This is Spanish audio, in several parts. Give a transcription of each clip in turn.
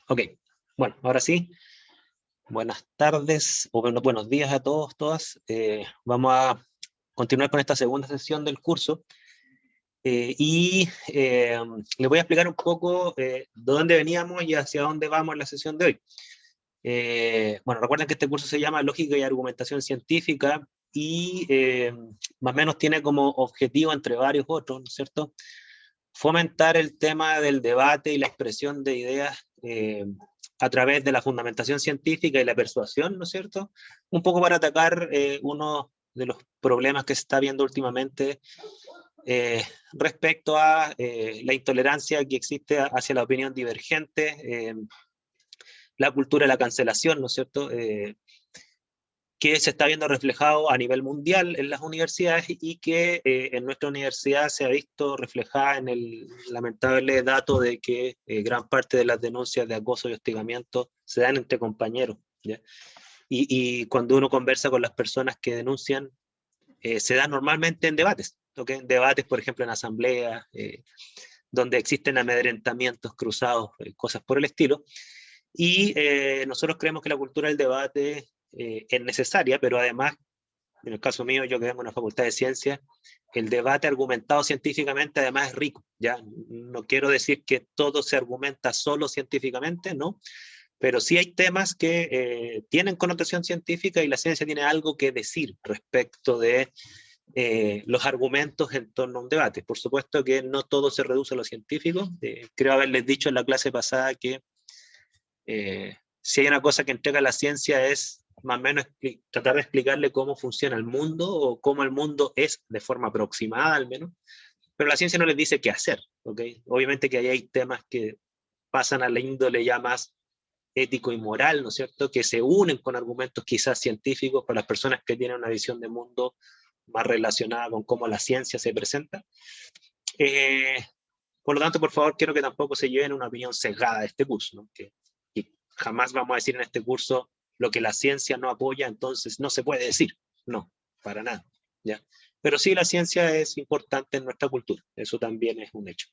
Ok, bueno, ahora sí, buenas tardes o buenos días a todos, todas. Vamos a continuar con esta segunda sesión del curso y les voy a explicar un poco de dónde veníamos y hacia dónde vamos en la sesión de hoy. Bueno, recuerden que este curso se llama Lógica y Argumentación Científica y más o menos tiene como objetivo, entre varios otros, ¿no es cierto?, fomentar el tema del debate y la expresión de ideas a través de la fundamentación científica y la persuasión, ¿no es cierto? Un poco para atacar uno de los problemas que se está viendo últimamente respecto a la intolerancia que existe hacia la opinión divergente, la cultura de la cancelación, ¿no es cierto?, que se está viendo reflejado a nivel mundial en las universidades y que en nuestra universidad se ha visto reflejada en el lamentable dato de que gran parte de las denuncias de acoso y hostigamiento se dan entre compañeros, ¿ya? Y cuando uno conversa con las personas que denuncian, se da normalmente en debates, ¿ok? Debates, por ejemplo, en asambleas, donde existen amedrentamientos cruzados, cosas por el estilo. Y nosotros creemos que la cultura del debate es necesaria, pero además, en el caso mío, yo que vengo de una facultad de ciencias, el debate argumentado científicamente además es rico. Ya no quiero decir que todo se argumenta solo científicamente, ¿no? Pero sí hay temas que tienen connotación científica y la ciencia tiene algo que decir respecto de los argumentos en torno a un debate. Por supuesto que no todo se reduce a lo científico. Creo haberles dicho en la clase pasada que si hay una cosa que entrega la ciencia es más o menos tratar de explicarle cómo funciona el mundo o cómo el mundo es de forma aproximada al menos, pero la ciencia no les dice qué hacer, ¿ok? Obviamente que ahí hay temas que pasan a la índole ya más ético y moral, ¿no es cierto?, que se unen con argumentos quizás científicos para las personas que tienen una visión de mundo más relacionada con cómo la ciencia se presenta. Por lo tanto, por favor, quiero que tampoco se lleven una opinión sesgada de este curso, ¿no? Que jamás vamos a decir en este curso lo que la ciencia no apoya, entonces no se puede decir. No, para nada, ¿ya? Pero sí, la ciencia es importante en nuestra cultura, eso también es un hecho.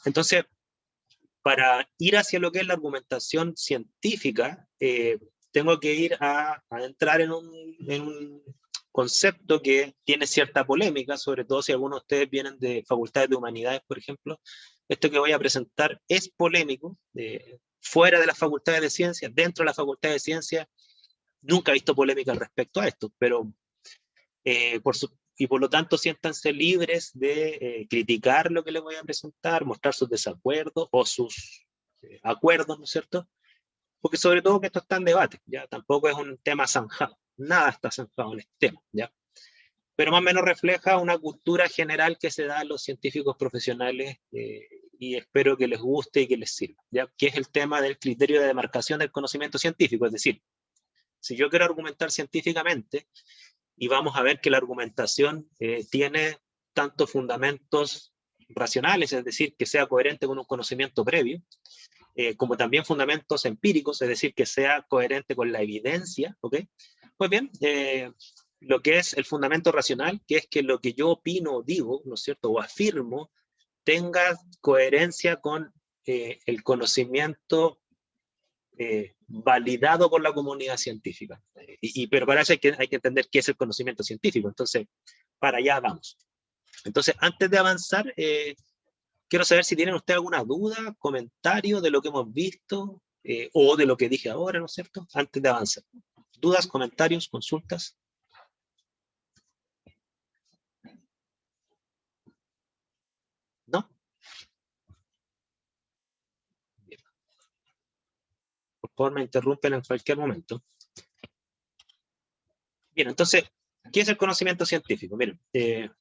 Entonces, para ir hacia lo que es la argumentación científica, tengo que ir a entrar en un concepto que tiene cierta polémica, sobre todo si algunos de ustedes vienen de facultades de humanidades, por ejemplo. Esto que voy a presentar es polémico, fuera de las facultades de ciencias, dentro de la facultad de ciencias, nunca he visto polémica respecto a esto, pero y por lo tanto siéntanse libres de criticar lo que les voy a presentar, mostrar sus desacuerdos o sus acuerdos, ¿no es cierto? Porque sobre todo que esto está en debate, ¿ya? Tampoco es un tema zanjado, nada está zanjado en este tema, ¿ya? Pero más o menos refleja una cultura general que se da a los científicos profesionales y espero que les guste y que les sirva, ¿ya? Que es el tema del criterio de demarcación del conocimiento científico, es decir, si yo quiero argumentar científicamente, y vamos a ver que la argumentación tiene tanto fundamentos racionales, es decir, que sea coherente con un conocimiento previo, como también fundamentos empíricos, es decir, que sea coherente con la evidencia, ¿ok? Pues bien, lo que es el fundamento racional, que es que lo que yo opino o digo, ¿no es cierto?, o afirmo, tenga coherencia con el conocimiento validado por la comunidad científica. Pero para eso hay que entender qué es el conocimiento científico. Entonces, para allá vamos. Entonces, antes de avanzar, quiero saber si tienen ustedes alguna duda, comentario de lo que hemos visto o de lo que dije ahora, ¿no es cierto? Antes de avanzar. ¿Dudas, comentarios, consultas? ¿No? Bien. Por favor, me interrumpen en cualquier momento. Bien, entonces, ¿qué es el conocimiento científico? Miren,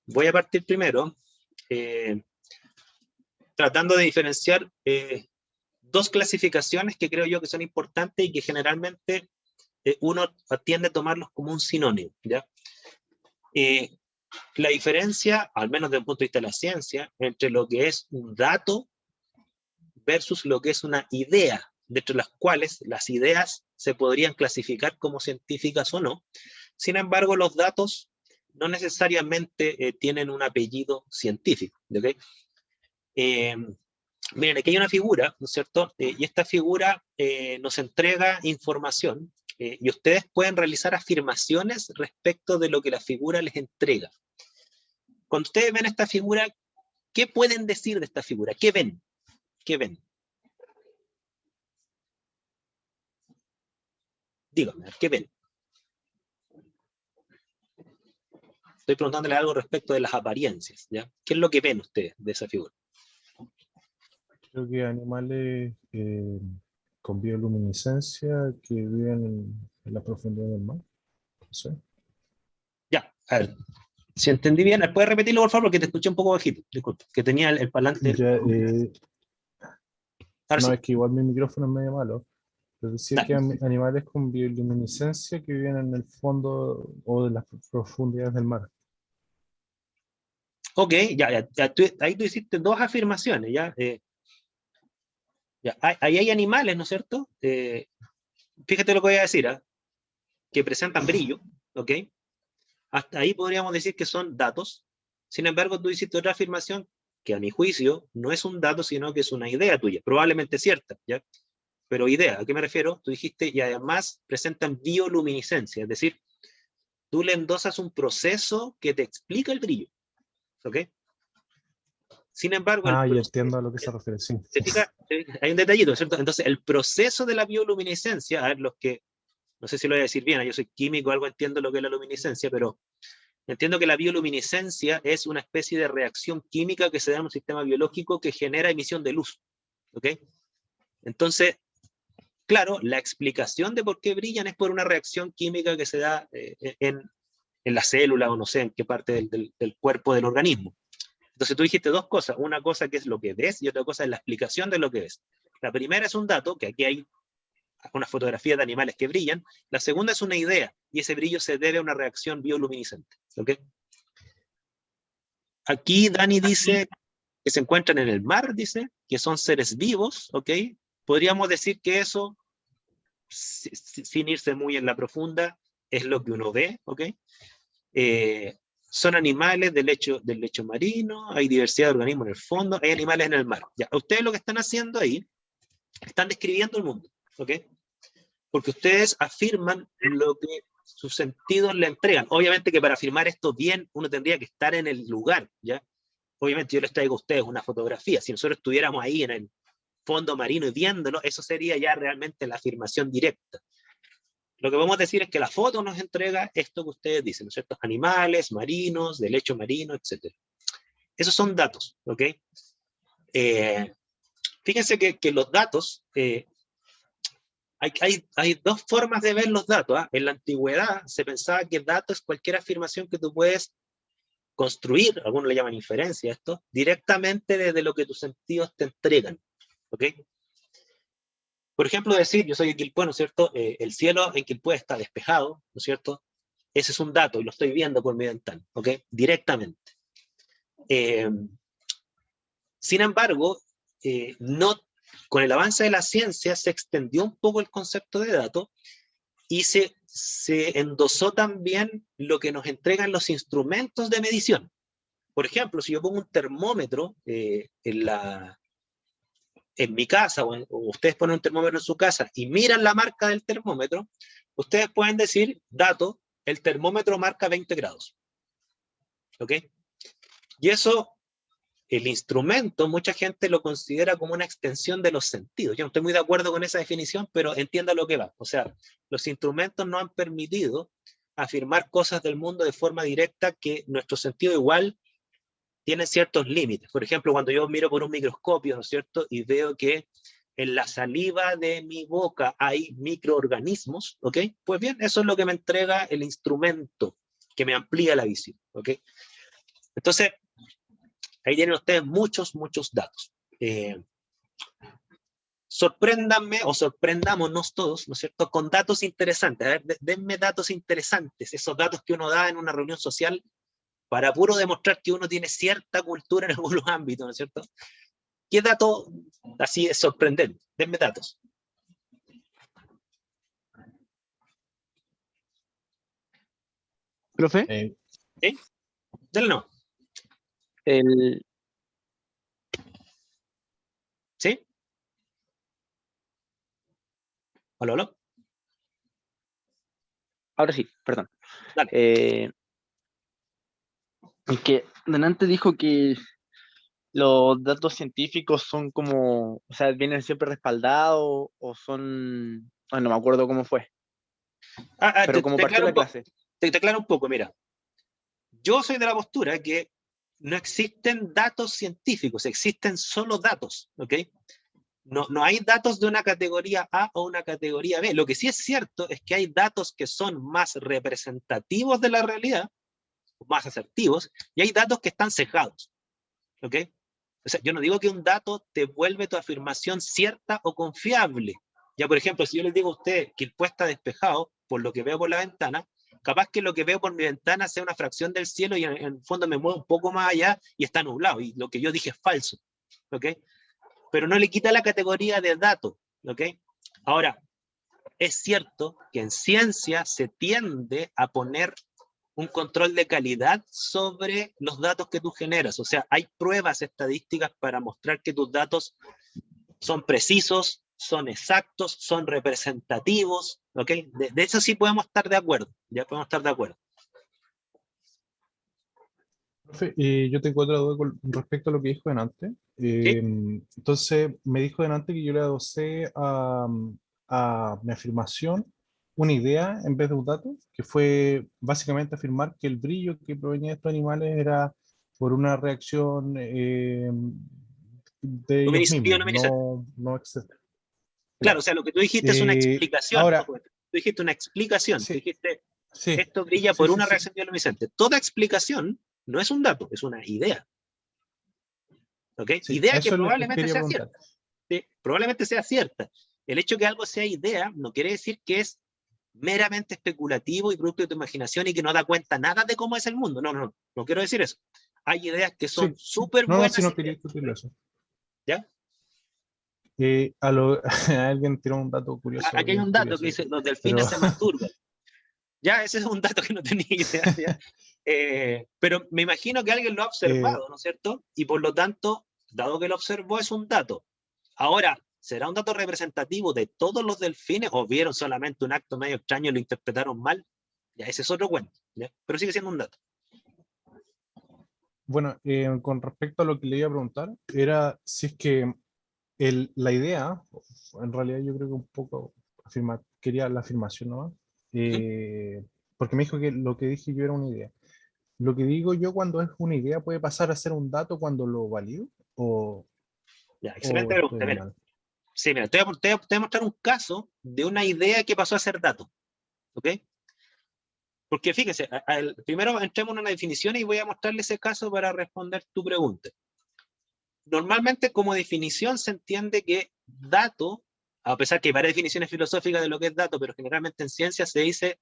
voy a partir primero tratando de diferenciar dos clasificaciones que creo yo que son importantes y que generalmente uno tiende a tomarlos como un sinónimo, ¿ya? La diferencia, al menos desde el punto de vista de la ciencia, entre lo que es un dato versus lo que es una idea, dentro de las cuales las ideas se podrían clasificar como científicas o no. Sin embargo, los datos no necesariamente tienen un apellido científico, ¿okay? Miren, aquí hay una figura, ¿no es cierto? Y esta figura nos entrega información y ustedes pueden realizar afirmaciones respecto de lo que la figura les entrega. Cuando ustedes ven esta figura, ¿qué pueden decir de esta figura? ¿Qué ven? ¿Qué ven? Díganme, ¿qué ven? Estoy preguntándole algo respecto de las apariencias, ¿ya? ¿Qué es lo que ven ustedes de esa figura? Creo que animales con bioluminiscencia que viven en la profundidad del mar. No sé. Ya, a ver, si entendí bien, ¿puedes repetirlo por favor? Porque te escuché un poco bajito, disculpe, que tenía el parlante. Ya, Ahora no, sí, es que igual mi micrófono es medio malo. Pero decía que dale. animales con bioluminiscencia que viven en el fondo o de las profundidades del mar. Ok, ahí tú hiciste dos afirmaciones, ¿ya? Ya, ahí hay animales, ¿no es cierto? Fíjate lo que voy a decir, ¿ah? Que presentan brillo, ¿ok? Hasta ahí podríamos decir que son datos. Sin embargo, tú hiciste otra afirmación que a mi juicio no es un dato, sino que es una idea tuya, probablemente cierta, ¿ya? Pero idea, ¿a qué me refiero? Tú dijiste, y además presentan bioluminiscencia, es decir, tú le endosas un proceso que te explica el brillo, ¿ok? Sin embargo, el Ah, ya proceso, entiendo a lo que se refiere, sí. ¿se fija? Hay un detallito, ¿cierto? Entonces, el proceso de la bioluminiscencia, a ver, los que, no sé si lo voy a decir bien, yo soy químico, algo entiendo lo que es la luminiscencia, pero entiendo que la bioluminiscencia es una especie de reacción química que se da en un sistema biológico que genera emisión de luz, ¿ok? Entonces, claro, la explicación de por qué brillan es por una reacción química que se da en la célula o no sé en qué parte del cuerpo del organismo. Entonces tú dijiste dos cosas, una cosa que es lo que ves y otra cosa es la explicación de lo que ves. La primera es un dato, que aquí hay una fotografía de animales que brillan. La segunda es una idea, y ese brillo se debe a una reacción bioluminiscente. ¿Okay? Aquí Dani dice que se encuentran en el mar, dice, que son seres vivos, ¿ok? Podríamos decir que eso, sin irse muy en la profunda, es lo que uno ve, ¿ok? Son animales del lecho marino, hay diversidad de organismos en el fondo, hay animales en el mar. Ya, ustedes lo que están haciendo ahí, están describiendo el mundo, ¿ok? Porque ustedes afirman lo que sus sentidos le entregan. Obviamente que para afirmar esto bien, uno tendría que estar en el lugar, ¿ya? Obviamente yo les traigo a ustedes una fotografía. Si nosotros estuviéramos ahí en el fondo marino y viéndolo, eso sería ya realmente la afirmación directa. Lo que podemos decir es que la foto nos entrega esto que ustedes dicen, ¿no es cierto? Animales, marinos, de lecho marino, etc. Esos son datos, ¿ok? Fíjense que los datos, hay dos formas de ver los datos. ¿Ah? En la antigüedad se pensaba que datos es cualquier afirmación que tú puedes construir, algunos le llaman inferencia esto, directamente desde lo que tus sentidos te entregan. ¿Ok? Por ejemplo, decir, yo soy de Quilpué, ¿no es cierto? El cielo en Quilpué está despejado, ¿no es cierto? Ese es un dato y lo estoy viendo por mi ventana, ¿ok? Directamente. Eh, Sin embargo, no, con el avance de la ciencia se extendió un poco el concepto de dato y se endosó también lo que nos entregan los instrumentos de medición. Por ejemplo, si yo pongo un termómetro en mi casa o ustedes ponen un termómetro en su casa y miran la marca del termómetro, ustedes pueden decir, dato, el termómetro marca 20 grados. ¿Ok? Y eso, el instrumento, mucha gente lo considera como una extensión de los sentidos. Yo no estoy muy de acuerdo con esa definición, pero entienda lo que va. O sea, los instrumentos no han permitido afirmar cosas del mundo de forma directa que nuestro sentido igual tiene ciertos límites. Por ejemplo, cuando yo miro por un microscopio, ¿no es cierto? Y veo que en la saliva de mi boca hay microorganismos, ¿ok? Pues bien, eso es lo que me entrega el instrumento, que me amplía la visión, ¿ok? Entonces, ahí tienen ustedes muchos, muchos datos. Sorpréndanme o sorprendámonos todos, ¿no es cierto?, con datos interesantes. A ver, denme datos interesantes, esos datos que uno da en una reunión social para puro demostrar que uno tiene cierta cultura en algunos ámbitos, ¿no es cierto? ¿Qué dato así es sorprendente? Denme datos. Profe, ¿Sí? Denle no. el, Hola, hola. Ahora sí, perdón. Dale. Y que delante dijo que los datos científicos son como, o sea, vienen siempre respaldados o son, no me acuerdo cómo fue, pero como Te partió aclaro la un poco, clase. te aclaro un poco, mira. Yo soy de la postura que no existen datos científicos, existen solo datos, ¿ok? No hay datos de una categoría A o una categoría B. Lo que sí es cierto es que hay datos que son más representativos de la realidad, más asertivos, y hay datos que están cejados, ¿ok? O sea, yo no digo que un dato te vuelve tu afirmación cierta o confiable. Ya, por ejemplo, si yo les digo a usted que el puesto está despejado, por lo que veo por la ventana, capaz que lo que veo por mi ventana sea una fracción del cielo y en el fondo me muevo un poco más allá y está nublado, y lo que yo dije es falso, ¿ok? Pero no le quita la categoría de dato, ¿ok? Ahora, es cierto que en ciencia se tiende a poner un control de calidad sobre los datos que tú generas. O sea, hay pruebas estadísticas para mostrar que tus datos son precisos, son exactos, son representativos, ¿ok? De eso sí podemos estar de acuerdo, ya podemos estar de acuerdo. Profe, yo tengo otra duda con respecto a lo que dijo delante. ¿Sí? Entonces, me dijo delante que yo le adosé a mi afirmación una idea en vez de un dato, que fue básicamente afirmar que el brillo que provenía de estos animales era por una reacción de ellos mismos, Bioluminiscente. no externa. Claro, Claro. o sea, lo que tú dijiste es una explicación. Ahora, Ojo, tú dijiste una explicación. Tú sí, dijiste, sí, esto brilla sí, por sí, una sí. reacción bioluminiscente. Toda explicación no es un dato, es una idea. ¿Ok? Sí, Idea que eso les probablemente quería sea preguntar. cierta. ¿Sí? Probablemente sea cierta. El hecho de que algo sea idea no quiere decir que es meramente especulativo y producto de tu imaginación y que no da cuenta nada de cómo es el mundo. No quiero decir eso. Hay ideas que son Sí, sí. súper No, si buenas no quería ideas. discutirlo eso. ¿Ya? Alguien tiró un dato curioso, Aquí hay bien un dato que curioso, dice, los delfines pero se masturban. Ya, ese es un dato que no tenía idea. ¿Ya? Pero me imagino que alguien lo ha eh, observado, ¿no es cierto? Y por lo tanto, dado que lo observó, es un dato. Ahora, ¿será un dato representativo de todos los delfines o vieron solamente un acto medio extraño y lo interpretaron mal? Ya, ese es otro cuento, ¿ya? Pero sigue siendo un dato. bueno, con respecto a lo que le iba a preguntar, era si es que la idea, en realidad yo creo que un poco quería la afirmación, ¿no? Ujú. Porque me dijo que lo que dije yo era una idea. Lo que digo yo cuando es una idea puede pasar a ser un dato cuando lo valido o, Ya, o excelente estoy pregunta. Mira, mal. sí, mira, te voy a mostrar un caso de una idea que pasó a ser dato, ¿ok? Porque fíjese, primero entremos en una definición y voy a mostrarle ese caso para responder tu pregunta. Normalmente como definición se entiende que dato, a pesar que hay varias definiciones filosóficas de lo que es dato, pero generalmente en ciencia se dice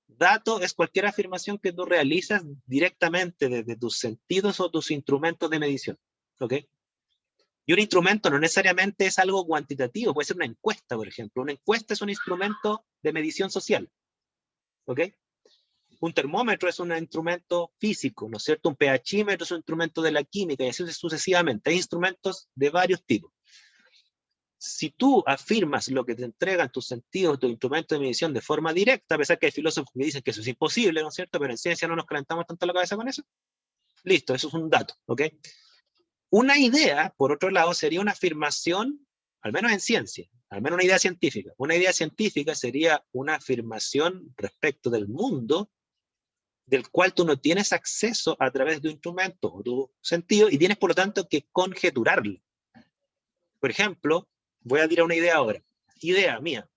dato es cualquier afirmación que tú realizas directamente desde tus sentidos o tus instrumentos de medición, ¿ok? Y un instrumento no necesariamente es algo cuantitativo, puede ser una encuesta, por ejemplo. Una encuesta es un instrumento de medición social, ¿ok? Un termómetro es un instrumento físico, ¿no es cierto? Un pHímetro es un instrumento de la química y así sucesivamente. Hay instrumentos de varios tipos. Si tú afirmas lo que te entregan tus sentidos, tus instrumentos de medición de forma directa, a pesar que hay filósofos que dicen que eso es imposible, ¿no es cierto? Pero en ciencia no nos calentamos tanto la cabeza con eso. Listo, eso es un dato, ¿ok? Una idea, por otro lado, sería una afirmación, al menos en ciencia, al menos una idea científica. Una idea científica sería una afirmación respecto del mundo del cual tú no tienes acceso a través de un instrumento o tu sentido y tienes por lo tanto que conjeturarlo. Por ejemplo, voy a tirar una idea ahora. Idea mía.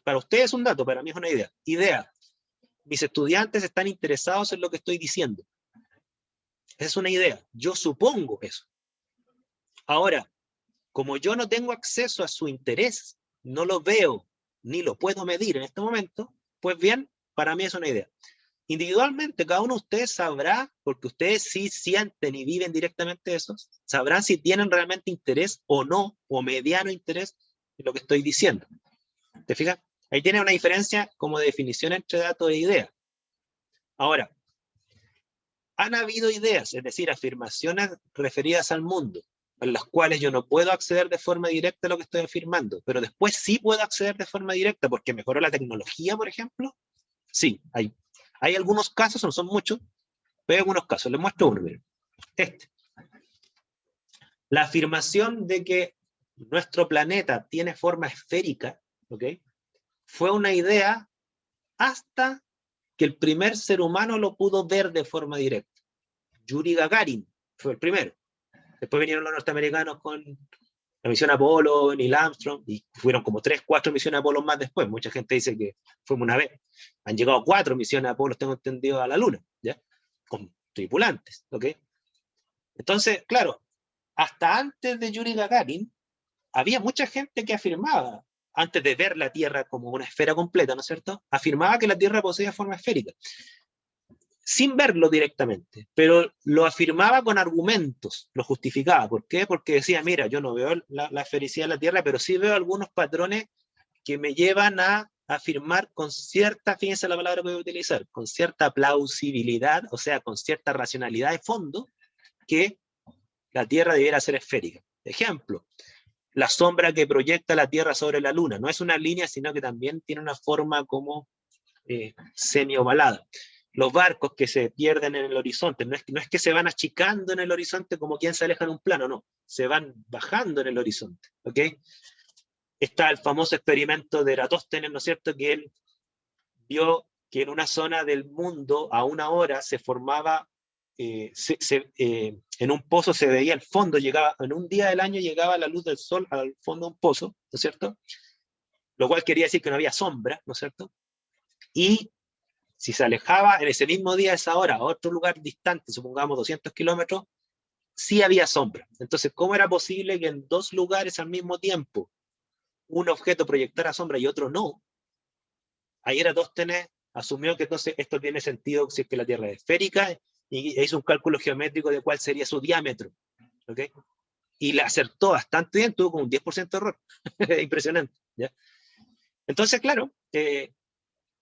Para ustedes es un dato, para mí es una idea. Idea. Mis estudiantes están interesados en lo que estoy diciendo. Esa es una idea. Yo supongo eso. Ahora, como yo no tengo acceso a su interés, no lo veo ni lo puedo medir en este momento, pues bien, para mí es una idea. Individualmente, cada uno de ustedes sabrá, porque ustedes sí sienten y viven directamente eso, sabrán si tienen realmente interés o no, o mediano interés en lo que estoy diciendo. ¿Te fijas? Ahí tiene una diferencia como de definición entre dato e idea. Ahora, han habido ideas, es decir, afirmaciones referidas al mundo, en las cuales yo no puedo acceder de forma directa a lo que estoy afirmando, pero después sí puedo acceder de forma directa porque mejoró la tecnología, por ejemplo. Sí, hay algunos casos, no son muchos, pero hay algunos casos. Les muestro uno, miren. La afirmación de que nuestro planeta tiene forma esférica, ¿ok? Fue una idea hasta que el primer ser humano lo pudo ver de forma directa. Yuri Gagarin fue el primero. Después vinieron los norteamericanos con la misión Apolo, Neil Armstrong, y fueron como 3, 4 misiones Apolo más después. Mucha gente dice que fuimos una vez. Han llegado 4 misiones Apolo, tengo entendido, a la Luna, ¿ya? Con tripulantes, ¿ok? Entonces, claro, hasta antes de Yuri Gagarin, había mucha gente que afirmaba, antes de ver la Tierra como una esfera completa, ¿no es cierto? Afirmaba que la Tierra poseía forma esférica, sin verlo directamente, pero lo afirmaba con argumentos, lo justificaba. ¿Por qué? Porque decía, mira, yo no veo la esfericidad de la Tierra, pero sí veo algunos patrones que me llevan a afirmar con cierta, fíjense la palabra que voy a utilizar, con cierta plausibilidad, o sea, con cierta racionalidad de fondo, que la Tierra debiera ser esférica. Ejemplo, la sombra que proyecta la Tierra sobre la Luna. No es una línea, sino que también tiene una forma como semi-ovalada. Los barcos que se pierden en el horizonte, no es que se van achicando en el horizonte como quien se aleja en un plano, no, se van bajando en el horizonte, ¿ok? Está el famoso experimento de Eratóstenes, ¿no es cierto?, que él vio que en una zona del mundo a una hora se formaba, en un pozo se veía el fondo, llegaba, en un día del año llegaba la luz del sol al fondo de un pozo, ¿no es cierto? Lo cual quería decir que no había sombra, ¿no es cierto? Y si se alejaba en ese mismo día, a esa hora, a otro lugar distante, supongamos 200 kilómetros, sí había sombra. Entonces, ¿cómo era posible que en 2 lugares al mismo tiempo un objeto proyectara sombra y otro no? Ahí Eratóstenes asumió que entonces esto tiene sentido si es que la Tierra es esférica y hizo un cálculo geométrico de cuál sería su diámetro, ¿ok? Y le acertó bastante bien, tuvo como un 10% de error. Impresionante, ¿ya? Entonces, claro,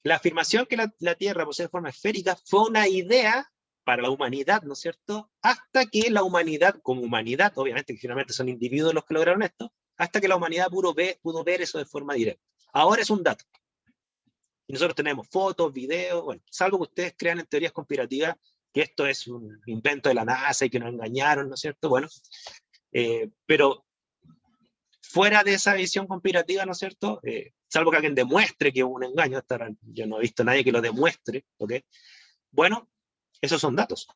la afirmación que la Tierra posee forma esférica fue una idea para la humanidad, ¿no es cierto? Hasta que la humanidad, como humanidad, obviamente que finalmente son individuos los que lograron esto, hasta que la humanidad pudo ver eso de forma directa. Ahora es un dato. Y nosotros tenemos fotos, videos, bueno, salvo que ustedes crean en teorías conspirativas que esto es un invento de la NASA y que nos engañaron, ¿no es cierto? Bueno, pero fuera de esa visión conspirativa, ¿no es cierto? Salvo que alguien demuestre que hubo un engaño, yo no he visto a nadie que lo demuestre, ¿ok? Bueno, esos son datos.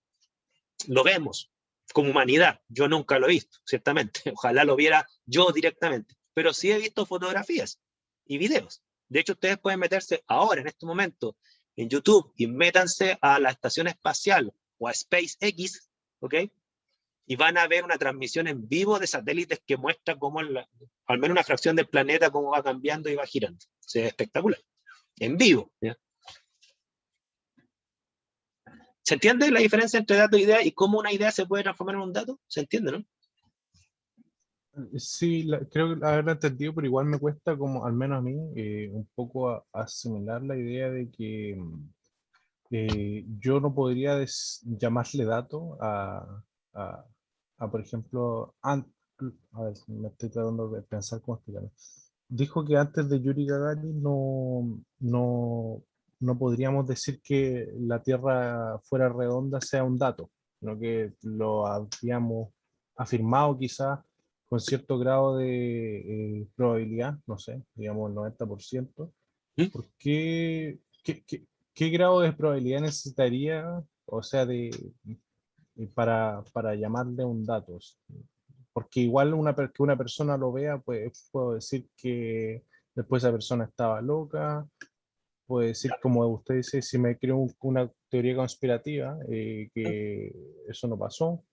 Lo vemos como humanidad. Yo nunca lo he visto, ciertamente. Ojalá lo viera yo directamente. Pero sí he visto fotografías y videos. De hecho, ustedes pueden meterse ahora, en este momento, en YouTube y métanse a la estación espacial o a SpaceX, ¿ok? Y van a ver una transmisión en vivo de satélites que muestra cómo, al menos una fracción del planeta, cómo va cambiando y va girando. O sea, es espectacular. En vivo, ¿ya? ¿Se entiende la diferencia entre dato e idea y cómo una idea se puede transformar en un dato? ¿Se entiende, no? Sí, creo que haberlo entendido, pero igual me cuesta, como al menos a mí, un poco asimilar la idea de que yo no podría llamarle dato a, por ejemplo, a ver, me estoy tratando de pensar cómo explicarlo. Dijo que antes de Yuri Gagarin no podríamos decir que la Tierra fuera redonda sea un dato, sino que lo habíamos afirmado quizás con cierto grado de probabilidad, no sé, digamos el 90%. ¿Mm? ¿Por qué? ¿Qué grado de probabilidad necesitaría, o sea, para llamarle un dato? Porque igual que una persona lo vea, pues puedo decir que después esa persona estaba loca, puede decir, como usted dice, si me creo una teoría conspirativa, que eso no pasó.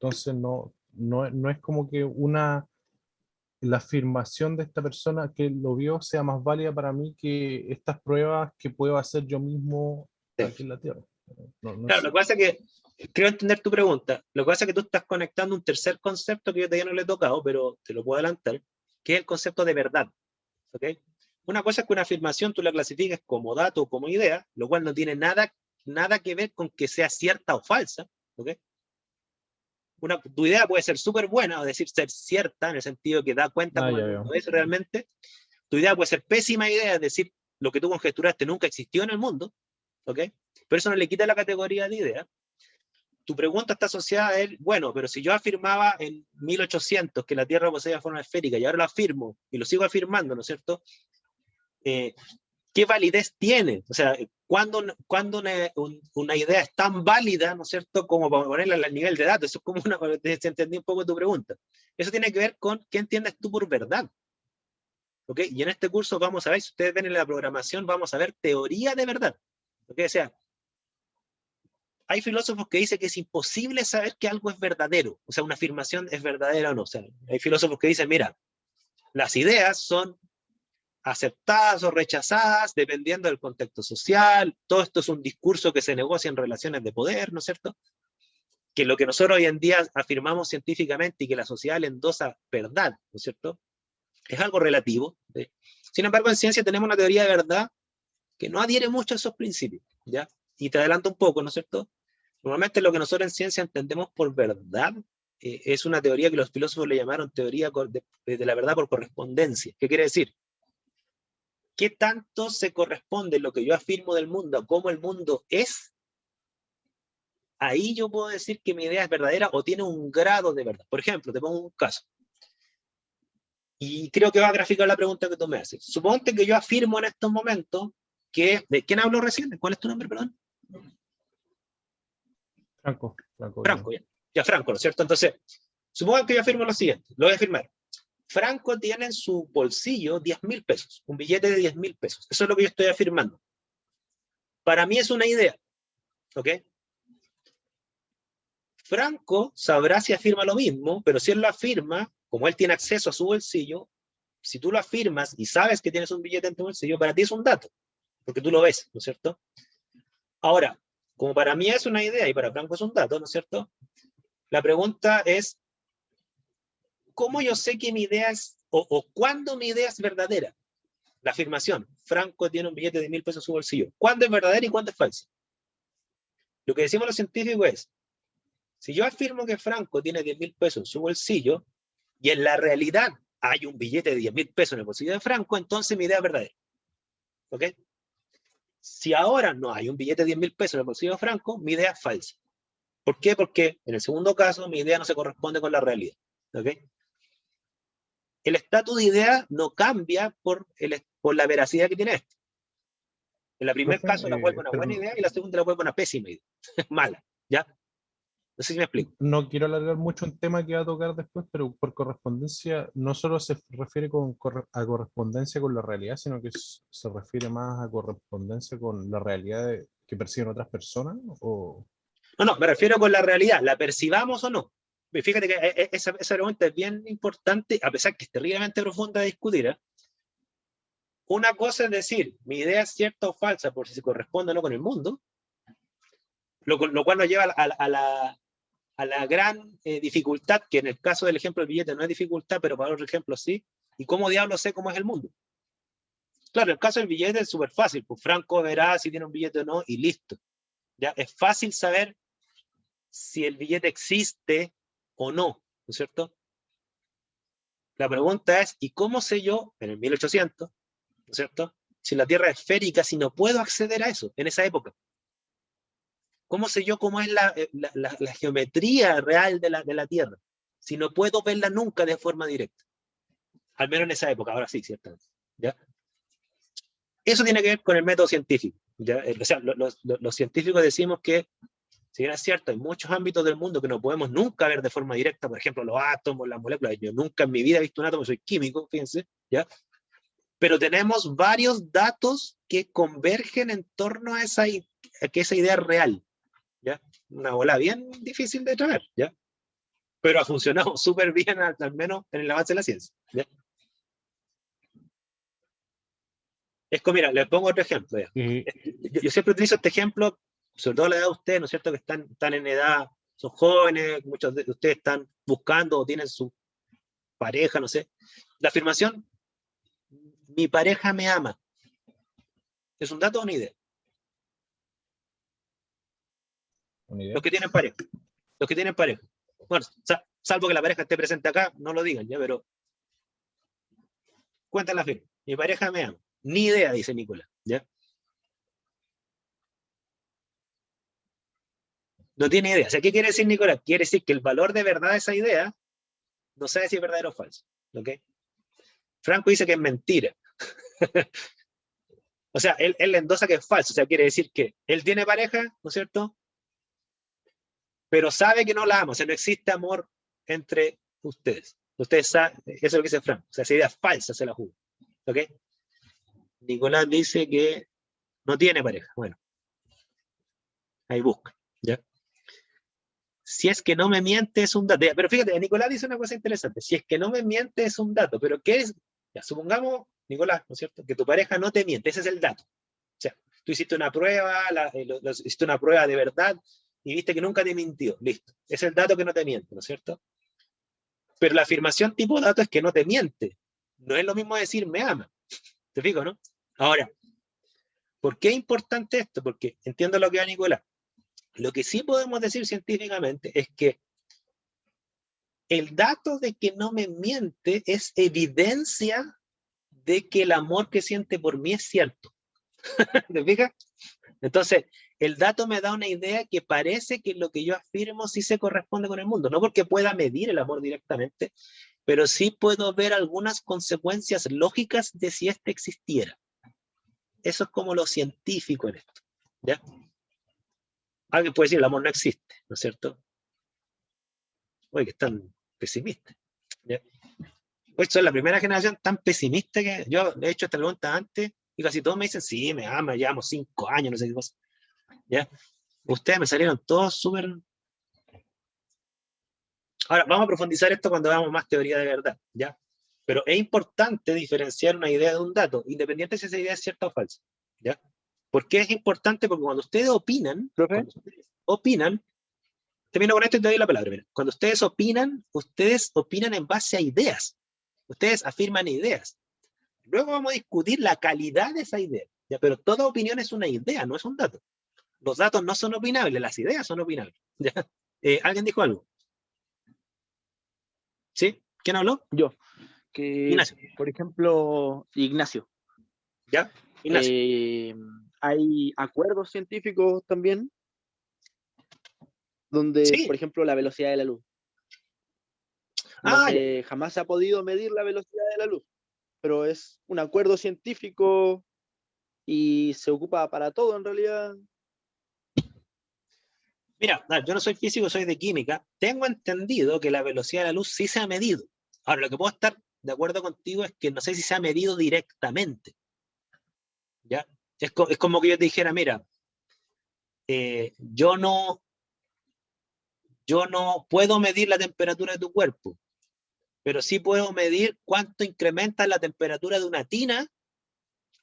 Entonces no es como que la afirmación de esta persona que lo vio sea más válida para mí que estas pruebas que puedo hacer yo mismo aquí en la Tierra. Claro, lo que pasa es que, creo entender tu pregunta, lo que pasa es que tú estás conectando un tercer concepto que yo todavía no le he tocado, pero te lo puedo adelantar, que es el concepto de verdad, ¿ok? Una cosa es que una afirmación tú la clasifiques como dato o como idea, lo cual no tiene nada que ver con que sea cierta o falsa, ¿ok? Tu idea puede ser súper buena, o decir, ser cierta, en el sentido que da cuenta cómo ya el veo. mundo es realmente. Tu idea puede ser pésima idea, es decir, lo que tú conjeturaste nunca existió en el mundo, ¿ok? Pero eso no le quita la categoría de idea. Tu pregunta está asociada a él, bueno, pero si yo afirmaba en 1800 que la Tierra poseía forma esférica y ahora lo afirmo y lo sigo afirmando, ¿no es cierto? ¿Qué validez tiene? O sea, ¿cuándo una idea es tan válida, ¿no es cierto?, como para ponerla al nivel de datos? Eso es como entendí un poco tu pregunta. Eso tiene que ver con qué entiendes tú por verdad. ¿Ok? Y en este curso vamos a ver, si ustedes ven en la programación, vamos a ver teoría de verdad. ¿Ok? O sea, hay filósofos que dicen que es imposible saber que algo es verdadero, o sea, una afirmación es verdadera o no. O sea, hay filósofos que dicen, mira, las ideas son aceptadas o rechazadas dependiendo del contexto social, todo esto es un discurso que se negocia en relaciones de poder, ¿no es cierto? Que lo que nosotros hoy en día afirmamos científicamente y que la sociedad le endosa verdad, ¿no es cierto? Es algo relativo. ¿Sí? Sin embargo, en ciencia tenemos una teoría de verdad que no adhiere mucho a esos principios, ¿ya? Y te adelanto un poco, ¿no es cierto? Normalmente lo que nosotros en ciencia entendemos por verdad es una teoría que los filósofos le llamaron teoría de la verdad por correspondencia. ¿Qué quiere decir? ¿Qué tanto se corresponde lo que yo afirmo del mundo a cómo el mundo es? Ahí yo puedo decir que mi idea es verdadera o tiene un grado de verdad. Por ejemplo, te pongo un caso. Y creo que va a graficar la pregunta que tú me haces. Suponte que yo afirmo en estos momentos que... ¿De quién hablo recién? ¿Cuál es tu nombre, perdón? Franco. Franco, ya. Ya, Franco, ¿no es cierto? Entonces, supongo que yo afirmo lo siguiente. Lo voy a afirmar. Franco tiene en su bolsillo 10.000 pesos, un billete de 10.000 pesos. Eso es lo que yo estoy afirmando. Para mí es una idea, ¿ok? Franco sabrá si afirma lo mismo, pero si él lo afirma, como él tiene acceso a su bolsillo, si tú lo afirmas y sabes que tienes un billete en tu bolsillo, para ti es un dato, porque tú lo ves, ¿no es cierto? Ahora, como para mí es una idea y para Franco es un dato, ¿no es cierto? La pregunta es, ¿cómo yo sé que mi idea es, o cuándo mi idea es verdadera? La afirmación, Franco tiene un billete de 1.000 pesos en su bolsillo. ¿Cuándo es verdadera y cuándo es falsa? Lo que decimos los científicos es, si yo afirmo que Franco tiene 10.000 pesos en su bolsillo, y en la realidad hay un billete de 10.000 pesos en el bolsillo de Franco, entonces mi idea es verdadera. ¿Ok? Si ahora no hay un billete de 10.000 pesos en el bolsillo de Franco, mi idea es falsa. ¿Por qué? Porque en el segundo caso mi idea no se corresponde con la realidad. ¿Ok? El estatus de idea no cambia por la veracidad que tiene esto. En el primer Profe, caso la vuelve una pero buena idea y en la segunda la vuelve una pésima idea. Mala. ¿Ya? No sé si me explico. no quiero alargar mucho un tema que va a tocar después, pero por correspondencia no solo se refiere a correspondencia con la realidad, sino que se refiere más a correspondencia con la realidad que perciben otras personas, o... No, me refiero con la realidad. ¿La percibamos o no? Fíjate que esa pregunta es bien importante, a pesar que es terriblemente profunda de discutir. ¿Eh? Una cosa es decir, mi idea es cierta o falsa por si se corresponde o no con el mundo, lo cual nos lleva a la gran dificultad, que en el caso del ejemplo del billete no es dificultad, pero para otro ejemplo sí. ¿Y cómo diablos sé cómo es el mundo? Claro, en el caso del billete es súper fácil, pues Franco verá si tiene un billete o no y listo. ¿Ya? Es fácil saber si el billete existe o no, ¿no es cierto? La pregunta es, ¿y cómo sé yo, en el 1800, ¿no es cierto? Si la Tierra es esférica, si no puedo acceder a eso en esa época. ¿Cómo sé yo cómo es la geometría real de la Tierra? Si no puedo verla nunca de forma directa. Al menos en esa época, ahora sí, ciertamente. ¿Ya? Eso tiene que ver con el método científico. ¿Ya? O sea, los científicos decimos que, si bien es cierto, hay muchos ámbitos del mundo que no podemos nunca ver de forma directa, por ejemplo, los átomos, las moléculas. Yo nunca en mi vida he visto un átomo, soy químico, fíjense, ¿ya? Pero tenemos varios datos que convergen en torno a que esa idea es real, ¿ya? Una bola bien difícil de traer, ¿ya? Pero ha funcionado súper bien, al menos en el avance de la ciencia, ¿ya? Es como, mira, les pongo otro ejemplo, ¿ya? Yo siempre utilizo este ejemplo, sobre todo a la edad de ustedes, ¿no es cierto?, que están en edad, son jóvenes, muchos de ustedes están buscando o tienen su pareja, no sé. La afirmación, mi pareja me ama, ¿es un dato o una idea? ¿Una idea? Los que tienen pareja. Los que tienen pareja. Bueno, salvo que la pareja esté presente acá, no lo digan, ya, pero cuenta la firma. Mi pareja me ama. Ni idea, dice Nicolás, ¿ya? No tiene idea. O sea, ¿qué quiere decir Nicolás? Quiere decir que el valor de verdad de esa idea no sabe si es verdadero o falso. ¿Ok? Franco dice que es mentira. O sea, él le endosa que es falso. O sea, quiere decir que él tiene pareja, ¿no es cierto? Pero sabe que no la ama. O sea, no existe amor entre ustedes. Ustedes saben, eso es lo que dice Franco. O sea, esa idea es falsa, se la juro. ¿Ok? Nicolás dice que no tiene pareja. Bueno, ahí busca. ¿Ya? Si es que no me miente es un dato. Pero fíjate, Nicolás dice una cosa interesante. Si es que no me miente es un dato. Pero ¿qué es? Ya, supongamos, Nicolás, ¿no es cierto? Que tu pareja no te miente. Ese es el dato. O sea, tú hiciste una prueba, hiciste una prueba de verdad y viste que nunca te mintió. Listo. Es el dato que no te miente, ¿no es cierto? Pero la afirmación tipo dato es que no te miente. No es lo mismo decir me ama. ¿Te fijo, no? Ahora, ¿por qué es importante esto? Porque entiendo lo que va Nicolás. Lo que sí podemos decir científicamente es que el dato de que no me miente es evidencia de que el amor que siente por mí es cierto. ¿Te fijas? Entonces, el dato me da una idea que parece que lo que yo afirmo sí se corresponde con el mundo. No porque pueda medir el amor directamente, pero sí puedo ver algunas consecuencias lógicas de si éste existiera. Eso es como lo científico en esto. ¿Ya? Alguien puede decir el amor no existe, ¿no es cierto? Oye, que están pesimistas. ¿Ya? Pues soy la primera generación tan pesimista que yo he hecho esta pregunta antes y casi todos me dicen, sí, me ama, llevamos 5 años, no sé qué cosa. ¿Ya? Ustedes me salieron todos súper... Ahora, vamos a profundizar esto cuando hagamos más teoría de verdad, ¿ya? Pero es importante diferenciar una idea de un dato, independiente si esa idea es cierta o falsa, ¿ya? ¿Por qué es importante? Porque cuando ustedes opinan, termino con esto y te doy la palabra, mira. Cuando ustedes opinan en base a ideas. Ustedes afirman ideas. Luego vamos a discutir la calidad de esa idea, ¿ya? Pero toda opinión es una idea, no es un dato. Los datos no son opinables, las ideas son opinables, ¿ya? ¿Alguien dijo algo? ¿Sí? ¿Quién habló? Yo, que, Ignacio. por ejemplo, Ignacio, ¿Ya? Ignacio. hay acuerdos científicos también, donde, Sí. por ejemplo, la velocidad de la luz, Ah, ya. donde jamás se ha podido medir la velocidad de la luz, pero es un acuerdo científico y se ocupa para todo en realidad. Mira, yo no soy físico, soy de química. Tengo entendido que la velocidad de la luz sí se ha medido. Ahora, lo que puedo estar de acuerdo contigo es que no sé si se ha medido directamente. ¿Ya? Es como que yo te dijera, mira, yo no puedo medir la temperatura de tu cuerpo, pero sí puedo medir cuánto incrementa la temperatura de una tina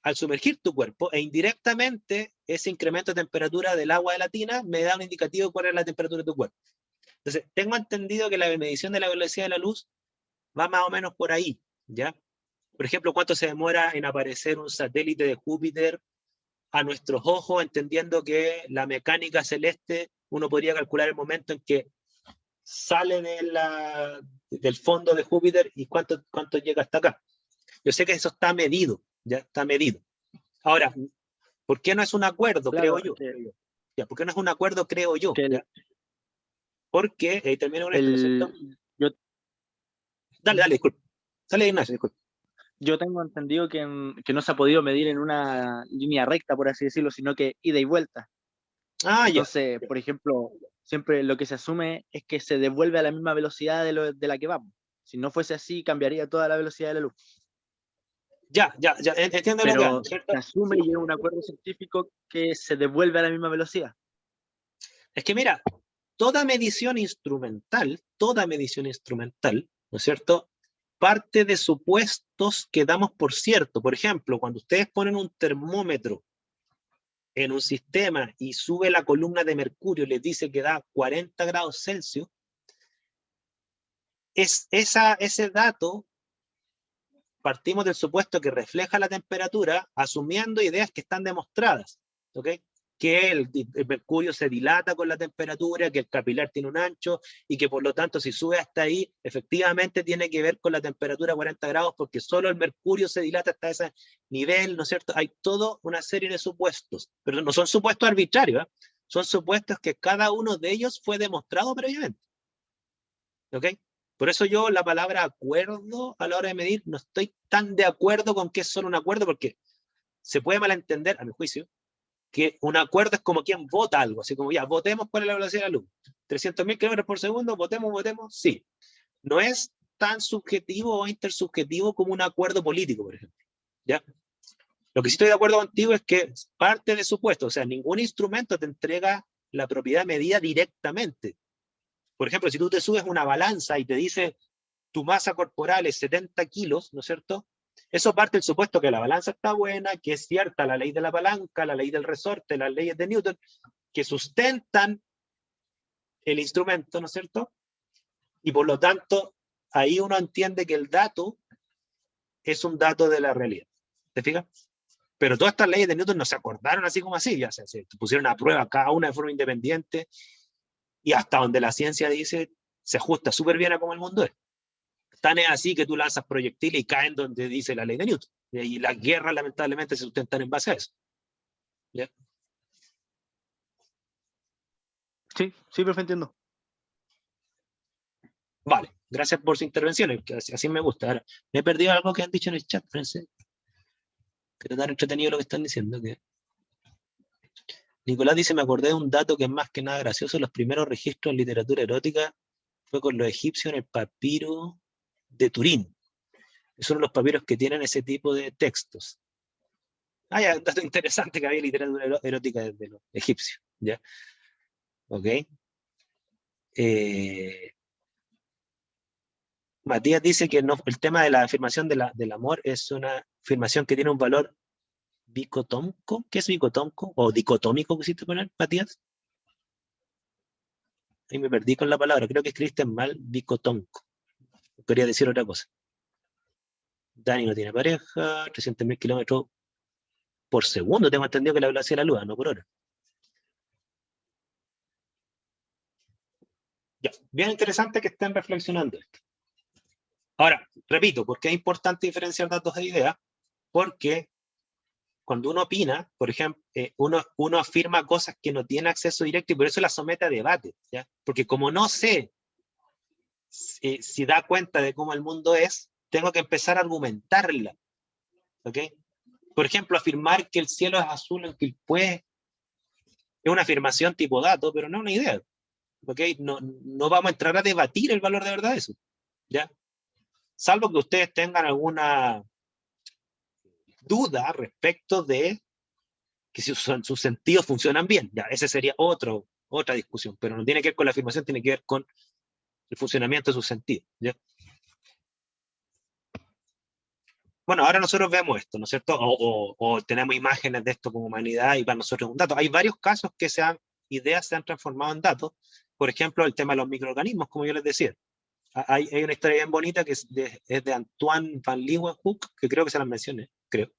al sumergir tu cuerpo, e indirectamente ese incremento de temperatura del agua de la tina me da un indicativo de cuál es la temperatura de tu cuerpo. Entonces, tengo entendido que la medición de la velocidad de la luz va más o menos por ahí, ¿ya? Por ejemplo, cuánto se demora en aparecer un satélite de Júpiter a nuestros ojos, entendiendo que la mecánica celeste, uno podría calcular el momento en que sale del fondo de Júpiter y cuánto llega hasta acá. Yo sé que eso está medido, ya está medido. Ahora, ¿por qué no es un acuerdo, creo Claro, yo? Ya, ¿por qué no es un acuerdo, creo yo? que ¿Ya? Porque, termino con esto, ¿no es cierto? yo, Dale, disculpa. Dale, Ignacio, disculpa. yo tengo entendido que no se ha podido medir en una línea recta, por así decirlo, sino que ida y vuelta. Ah, ya. Entonces, por ejemplo, siempre lo que se asume es que se devuelve a la misma velocidad de la que vamos. Si no fuese así, cambiaría toda la velocidad de la luz. Ya, entiendo lo que Pero hago, ¿cierto? se asume y es un acuerdo científico que se devuelve a la misma velocidad. Es que mira, toda medición instrumental, ¿no es cierto? Parte de supuestos que damos por cierto. Por ejemplo, cuando ustedes ponen un termómetro en un sistema y sube la columna de mercurio y les dice que da 40 grados Celsius, ese dato, partimos del supuesto que refleja la temperatura, asumiendo ideas que están demostradas, ¿ok? que el mercurio se dilata con la temperatura, que el capilar tiene un ancho, y que por lo tanto si sube hasta ahí, efectivamente tiene que ver con la temperatura a 40 grados, porque solo el mercurio se dilata hasta ese nivel, ¿no es cierto? Hay toda una serie de supuestos, pero no son supuestos arbitrarios, ¿eh? Son supuestos que cada uno de ellos fue demostrado previamente. ¿Ok? Por eso yo la palabra acuerdo a la hora de medir, no estoy tan de acuerdo con que es solo un acuerdo, porque se puede malentender, a mi juicio, que un acuerdo es como quien vota algo, así como ya, votemos cuál es la velocidad de la luz. 300.000 kilómetros por segundo, votemos, sí. No es tan subjetivo o intersubjetivo como un acuerdo político, por ejemplo. ¿Ya? Lo que sí estoy de acuerdo contigo es que parte de supuesto, o sea, ningún instrumento te entrega la propiedad medida directamente. Por ejemplo, si tú te subes una balanza y te dice tu masa corporal es 70 kilos, ¿no es cierto? Eso parte del supuesto que la balanza está buena, que es cierta la ley de la palanca, la ley del resorte, las leyes de Newton, que sustentan el instrumento, ¿no es cierto? Y por lo tanto, ahí uno entiende que el dato es un dato de la realidad. ¿Te fijas? Pero todas estas leyes de Newton no se acordaron así como así, ya se pusieron a prueba cada una de forma independiente, y hasta donde la ciencia dice, se ajusta súper bien a cómo el mundo es. Tan es así que tú lanzas proyectiles y caen donde dice la ley de Newton. Y las guerras, lamentablemente, se sustentan en base a eso. ¿Ya? Sí, perfecto, entiendo. Vale, gracias por su intervención, así me gusta. Ahora, me he perdido algo que han dicho en el chat, francés. Que tan entretenido lo que están diciendo. Que... Nicolás dice, me acordé de un dato que es más que nada gracioso, los primeros registros en literatura erótica fue con los egipcios en el papiro de Turín. Son los papiros que tienen ese tipo de textos. Ah, ya, un dato interesante que había literatura erótica desde los egipcios. ¿Ya? Ok. Matías dice que no, el tema de la afirmación del amor es una afirmación que tiene un valor dicotómico. ¿Qué es dicotómico? ¿O dicotómico quisiste poner, Matías? Ahí me perdí con la palabra. Creo que escribiste mal dicotómico. Quería decir otra cosa. Dani no tiene pareja, 300.000 kilómetros por segundo. Tengo entendido que la velocidad de la luz, no por hora. Ya, bien interesante que estén reflexionando esto. Ahora, repito, ¿por qué es importante diferenciar datos de ideas? Porque cuando uno opina, por ejemplo, uno afirma cosas que no tiene acceso directo y por eso las somete a debate, ¿ya? Porque como no sé si da cuenta de cómo el mundo es, tengo que empezar a argumentarla, ¿ok? Por ejemplo, afirmar que el cielo es azul en Quilpué es una afirmación tipo dato, pero no una idea, ¿ok? No vamos a entrar a debatir el valor de verdad de eso, ¿ya? Salvo que ustedes tengan alguna duda respecto de que si sus sentidos funcionan bien, ya, esa sería otra discusión, pero no tiene que ver con la afirmación, tiene que ver con el funcionamiento de sus sentidos, ¿ya? Bueno, ahora nosotros vemos esto, ¿no es cierto? O tenemos imágenes de esto como humanidad y para nosotros es un dato. Hay varios casos que ideas se han transformado en datos. Por ejemplo, el tema de los microorganismos, como yo les decía. Hay una historia bien bonita que es de Antoine van Leeuwenhoek, que creo que se las mencioné, creo.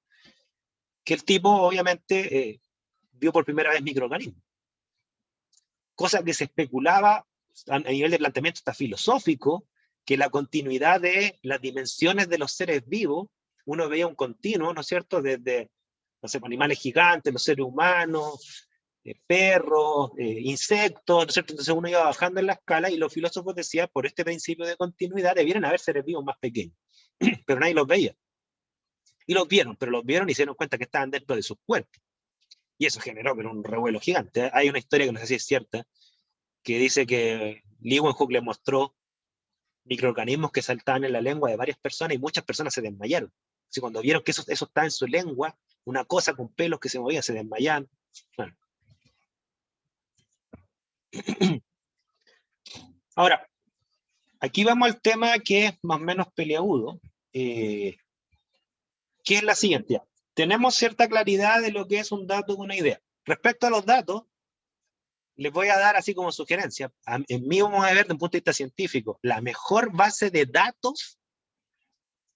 Que el tipo, obviamente, vio por primera vez microorganismos. Cosa que se especulaba a nivel de planteamiento hasta filosófico, que la continuidad de las dimensiones de los seres vivos, uno veía un continuo, ¿no es cierto?, desde, no sé, animales gigantes, los seres humanos, perros, insectos, ¿no es cierto? Entonces uno iba bajando en la escala y los filósofos decían, por este principio de continuidad, debieran haber seres vivos más pequeños, pero nadie los veía. Y los vieron, pero los vieron y se dieron cuenta que estaban dentro de sus cuerpos. Y eso generó un revuelo gigante. Hay una historia que no sé si es cierta, que dice que Leeuwenhoek le mostró microorganismos que saltaban en la lengua de varias personas y muchas personas se desmayaron. Así, cuando vieron que eso estaba en su lengua, una cosa con pelos que se movía, se desmayaban. Bueno. Ahora, aquí vamos al tema que es más o menos peleagudo, que es la siguiente. Tenemos cierta claridad de lo que es un dato con una idea. Respecto a los datos, les voy a dar así como sugerencia, en mi modo de ver, desde un punto de vista científico, la mejor base de datos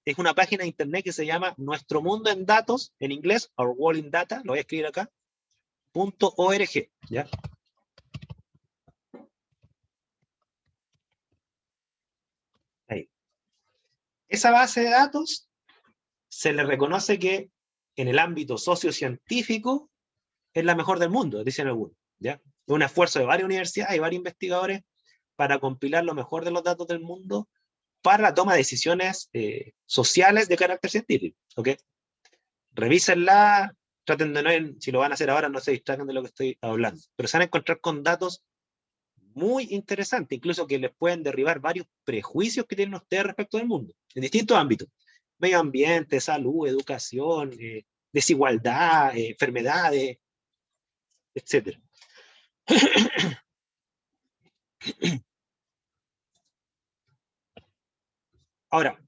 es una página de internet que se llama Nuestro Mundo en Datos, en inglés, Our World in Data, lo voy a escribir acá, ¿ya? Ahí. Esa base de datos se le reconoce que en el ámbito sociocientífico es la mejor del mundo, dicen algunos, ¿ya? Es un esfuerzo de varias universidades y varios investigadores para compilar lo mejor de los datos del mundo para la toma de decisiones sociales de carácter científico, ¿ok? Revísenla, traten de no, si lo van a hacer ahora, no se distraigan de lo que estoy hablando, pero se van a encontrar con datos muy interesantes, incluso que les pueden derribar varios prejuicios que tienen ustedes respecto del mundo, en distintos ámbitos: medio ambiente, salud, educación, desigualdad, enfermedades, etc. Ahora,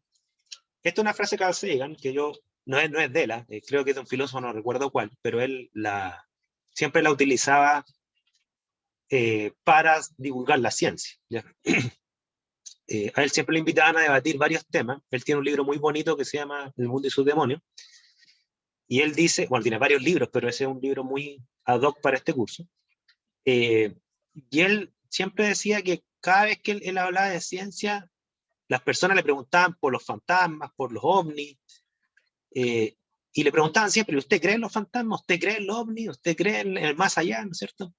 esta es una frase de Carl Sagan que yo, no es de él, creo que es de un filósofo, no recuerdo cuál, pero él siempre la utilizaba para divulgar la ciencia, ¿ya? A él siempre le invitaban a debatir varios temas. Él tiene un libro muy bonito que se llama El mundo y sus demonios, y él dice, bueno, tiene varios libros, pero ese es un libro muy ad hoc para este curso, y él siempre decía que cada vez que él hablaba de ciencia, las personas le preguntaban por los fantasmas, por los ovnis, y le preguntaban siempre: ¿usted cree en los fantasmas? ¿Usted cree en los ovnis? ¿Usted cree en el más allá? ¿No es cierto?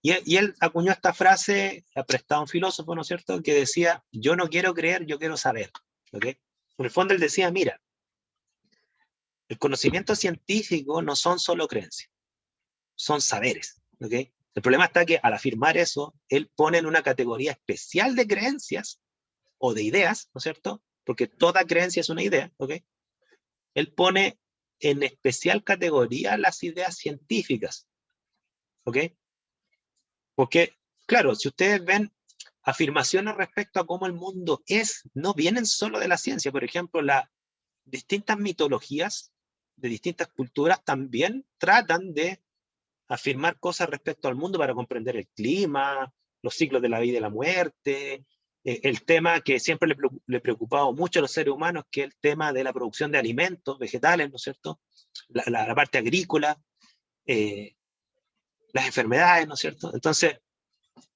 Y él acuñó esta frase, prestado a un filósofo, ¿no es cierto?, que decía: yo no quiero creer, yo quiero saber, ¿ok? En el fondo él decía: mira, el conocimiento científico no son solo creencias, son saberes, ¿ok? El problema está que al afirmar eso, él pone en una categoría especial de creencias o de ideas, ¿no es cierto? Porque toda creencia es una idea, ¿ok? Él pone en especial categoría las ideas científicas, ¿ok? Porque, claro, si ustedes ven afirmaciones respecto a cómo el mundo es, no vienen solo de la ciencia. Por ejemplo, las distintas mitologías de distintas culturas también tratan de afirmar cosas respecto al mundo para comprender el clima, los ciclos de la vida y la muerte, el tema que siempre le preocupaba mucho a los seres humanos, que es el tema de la producción de alimentos vegetales, ¿no es cierto? La parte agrícola, las enfermedades, ¿no es cierto? Entonces,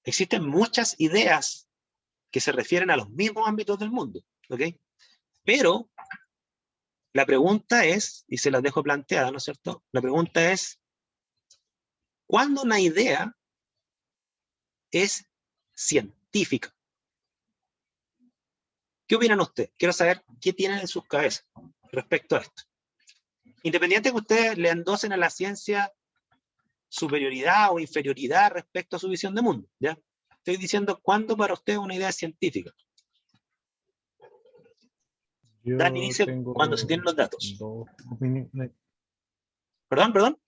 existen muchas ideas que se refieren a los mismos ámbitos del mundo, ¿ok? Pero la pregunta es, y se las dejo planteada, ¿no es cierto? La pregunta es: ¿cuándo una idea es científica? ¿Qué opinan ustedes? Quiero saber qué tienen en sus cabezas respecto a esto. Independiente de que ustedes le endosen a la ciencia superioridad o inferioridad respecto a su visión de mundo, ¿ya? Estoy diciendo cuándo para ustedes una idea es científica. Dani Yo dice cuando se tengo tienen los datos. dos opiniones. Perdón.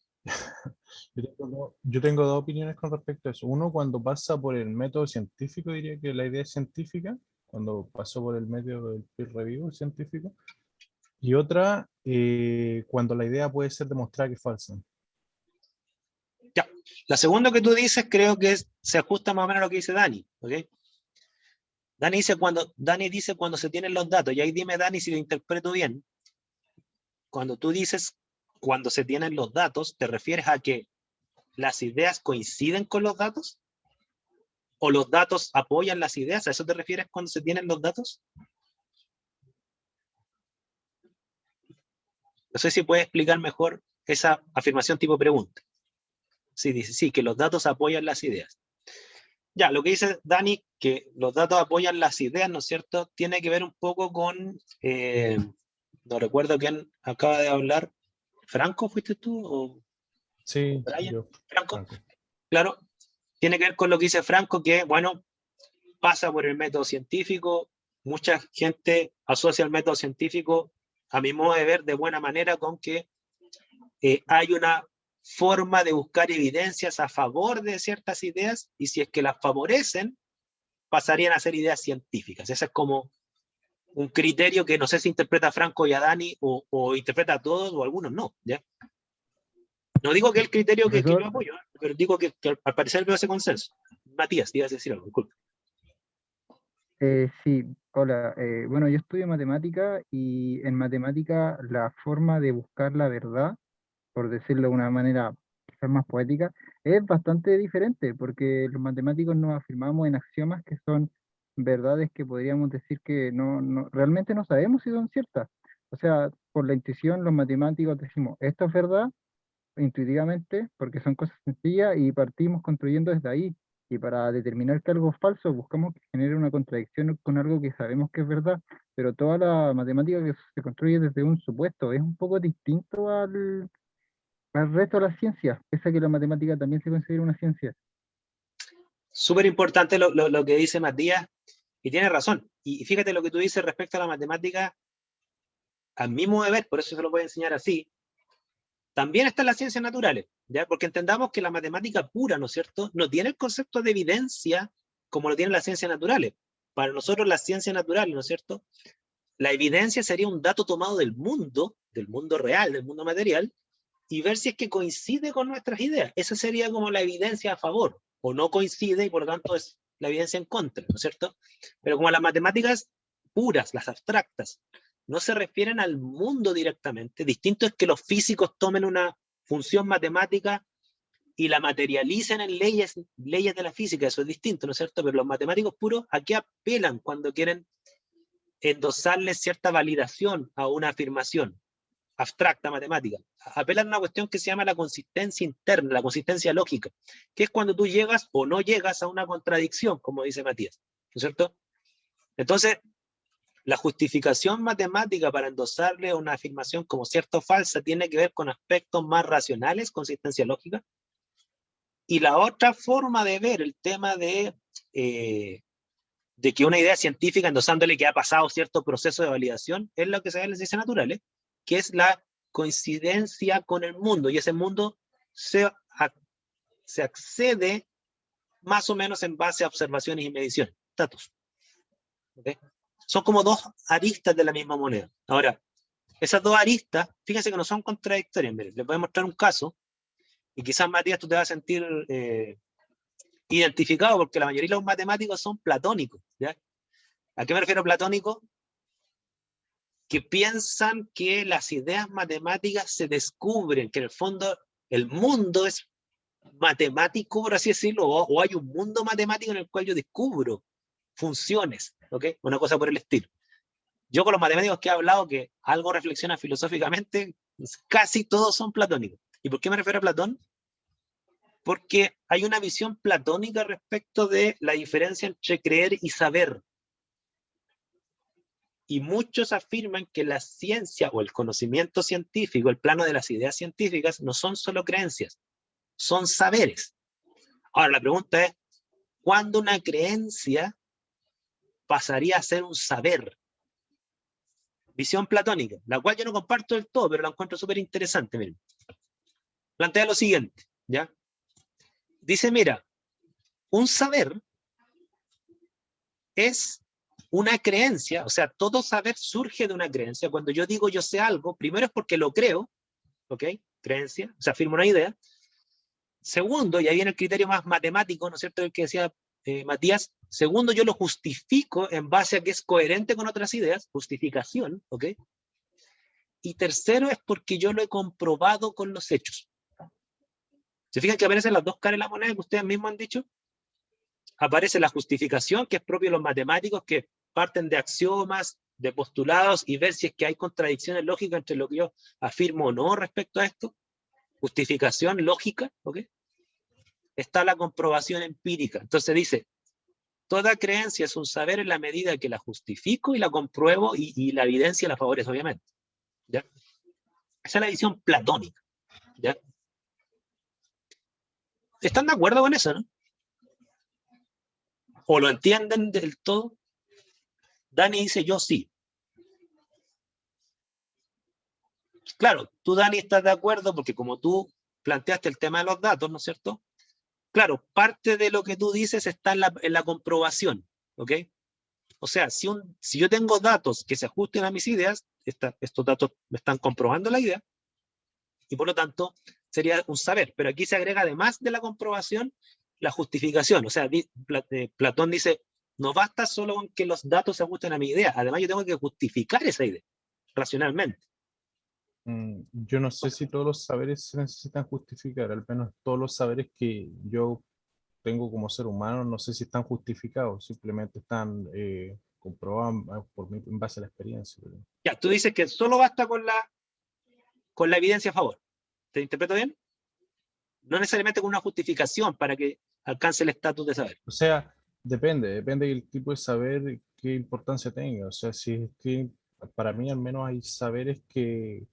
Yo tengo dos opiniones con respecto a eso. Uno, cuando pasa por el método científico, diría que la idea es científica, cuando pasó por el método del peer review científico. Y otra, cuando la idea puede ser demostrada que es falsa. Ya. La segunda que tú dices creo que se ajusta más o menos a lo que dice Dani, ¿ok? Dani dice cuando se tienen los datos, y ahí dime, Dani, si lo interpreto bien. Cuando tú dices cuando se tienen los datos, ¿te refieres a que las ideas coinciden con los datos? ¿O los datos apoyan las ideas? ¿A eso te refieres cuando se tienen los datos? No sé si puedes explicar mejor esa afirmación tipo pregunta. Sí, dice, sí, que los datos apoyan las ideas. Ya, lo que dice Dani, que los datos apoyan las ideas, ¿no es cierto?, tiene que ver un poco con, no recuerdo quién acaba de hablar. ¿Franco fuiste tú o Sí, Brian? yo, Franco, Franco. claro, tiene que ver con lo que dice Franco, que, bueno, pasa por el método científico. Mucha gente asocia el método científico, a mi modo de ver, de buena manera con que hay una forma de buscar evidencias a favor de ciertas ideas, y si es que las favorecen, pasarían a ser ideas científicas. Ese es como un criterio que no sé si interpreta Franco y a Dani, o interpreta a todos o a algunos no, ¿ya? No digo que el criterio que yo Profesor, apoyo, pero digo que al parecer veo ese consenso. Matías, ibas a decir algo, disculpe. sí, hola. Bueno, yo estudio matemática y en matemática la forma de buscar la verdad, por decirlo de una manera ser más poética, es bastante diferente, porque los matemáticos nos afirmamos en axiomas que son verdades que podríamos decir que realmente no sabemos si son ciertas. O sea, por la intuición, los matemáticos decimos, esto es verdad, intuitivamente, porque son cosas sencillas y partimos construyendo desde ahí. Y para determinar que algo es falso, buscamos que genere una contradicción con algo que sabemos que es verdad, pero toda la matemática que se construye desde un supuesto es un poco distinto al resto de las ciencias, pese a que la matemática también se considera una ciencia. Súper importante lo que dice Matías, y tiene razón. Y fíjate lo que tú dices respecto a la matemática, a mi modo de ver, por eso se lo voy a enseñar así, también están las ciencias naturales, ¿ya? Porque entendamos que la matemática pura, ¿no es cierto?, no tiene el concepto de evidencia como lo tienen las ciencias naturales. Para nosotros las ciencias naturales, ¿no es cierto?, la evidencia sería un dato tomado del mundo real, del mundo material, y ver si es que coincide con nuestras ideas. Esa sería como la evidencia a favor, o no coincide y por lo tanto es la evidencia en contra, ¿no es cierto? Pero como las matemáticas puras, las abstractas, no se refieren al mundo directamente, distinto es que los físicos tomen una función matemática y la materialicen en leyes de la física, eso es distinto, ¿no es cierto? Pero los matemáticos puros, ¿a qué apelan cuando quieren endosarle cierta validación a una afirmación abstracta, matemática? Apelan a una cuestión que se llama la consistencia interna, la consistencia lógica, que es cuando tú llegas o no llegas a una contradicción, como dice Matías, ¿no es cierto? Entonces, la justificación matemática para endosarle una afirmación como cierta o falsa tiene que ver con aspectos más racionales, consistencia lógica, y la otra forma de ver el tema de que una idea científica, endosándole que ha pasado cierto proceso de validación, es lo que se ve en las ciencias naturales, que es la coincidencia con el mundo, y ese mundo se accede más o menos en base a observaciones y mediciones, datos. ¿Okay? Son como dos aristas de la misma moneda. Ahora, esas dos aristas, fíjense que no son contradictorias. Miren, les voy a mostrar un caso, y quizás, Matías, tú te vas a sentir identificado, porque la mayoría de los matemáticos son platónicos, ¿ya? ¿A qué me refiero platónico? Que piensan que las ideas matemáticas se descubren, que en el fondo el mundo es matemático, por así decirlo, o hay un mundo matemático en el cual yo descubro funciones, ¿ok? Una cosa por el estilo. Yo con los matemáticos que he hablado, que algo reflexionan filosóficamente, casi todos son platónicos. ¿Y por qué me refiero a Platón? Porque hay una visión platónica respecto de la diferencia entre creer y saber. Y muchos afirman que la ciencia o el conocimiento científico, el plano de las ideas científicas, no son solo creencias, son saberes. Ahora, la pregunta es, ¿cuándo una creencia pasaría a ser un saber? Visión platónica, la cual yo no comparto del todo, pero la encuentro súper interesante. Miren. Plantea lo siguiente, ¿ya? Dice, mira, un saber es una creencia, o sea, todo saber surge de una creencia. Cuando yo digo yo sé algo, primero es porque lo creo, ¿ok? Creencia, o sea, afirmo una idea. Segundo, y ahí viene el criterio más matemático, ¿no es cierto?, el que decía Matías. Segundo, yo lo justifico en base a que es coherente con otras ideas, justificación, ¿ok? Y tercero es porque yo lo he comprobado con los hechos. ¿Se fijan que aparecen las dos caras de la moneda que ustedes mismos han dicho? Aparece la justificación, que es propio de los matemáticos, que parten de axiomas, de postulados, y ver si es que hay contradicciones lógicas entre lo que yo afirmo o no respecto a esto. Justificación lógica, ¿ok? Está la comprobación empírica. Entonces dice, toda creencia es un saber en la medida que la justifico y la compruebo y la evidencia la favorece, obviamente. ¿Ya? Esa es la visión platónica. ¿Ya? ¿Están de acuerdo con eso, no? ¿O lo entienden del todo? Dani dice, yo sí. Claro, tú, Dani, estás de acuerdo porque como tú planteaste el tema de los datos, ¿no es cierto? Claro, parte de lo que tú dices está en la comprobación, ¿ok? O sea, si yo tengo datos que se ajusten a mis ideas, estos datos me están comprobando la idea, y por lo tanto sería un saber. Pero aquí se agrega, además de la comprobación, la justificación. O sea, Platón dice, no basta solo con que los datos se ajusten a mi idea, además yo tengo que justificar esa idea, racionalmente. Yo no sé si todos los saberes se necesitan justificar, al menos todos los saberes que yo tengo como ser humano, no sé si están justificados, simplemente están comprobados en base a la experiencia. Ya, tú dices que solo basta con la evidencia a favor. ¿Te interpreto bien? No necesariamente con una justificación para que alcance el estatus de saber. O sea, depende del tipo de saber, qué importancia tenga. O sea, si es que para mí al menos hay saberes que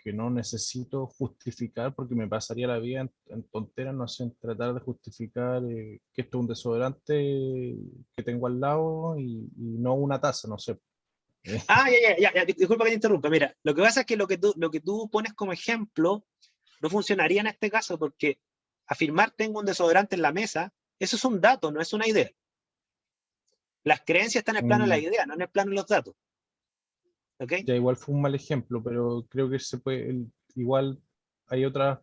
no necesito justificar porque me pasaría la vida en tonteras, no sé, en tratar de justificar que esto es un desodorante que tengo al lado y no una taza, no sé. Ah, ya, disculpa que te interrumpa. Mira, lo que pasa es que lo que tú pones como ejemplo no funcionaría en este caso porque afirmar tengo un desodorante en la mesa, eso es un dato, no es una idea. Las creencias están en el plano de la Mm, idea, no en el plano de los datos. ¿Ok? Ya igual fue un mal ejemplo, pero creo que se puede, igual hay otras,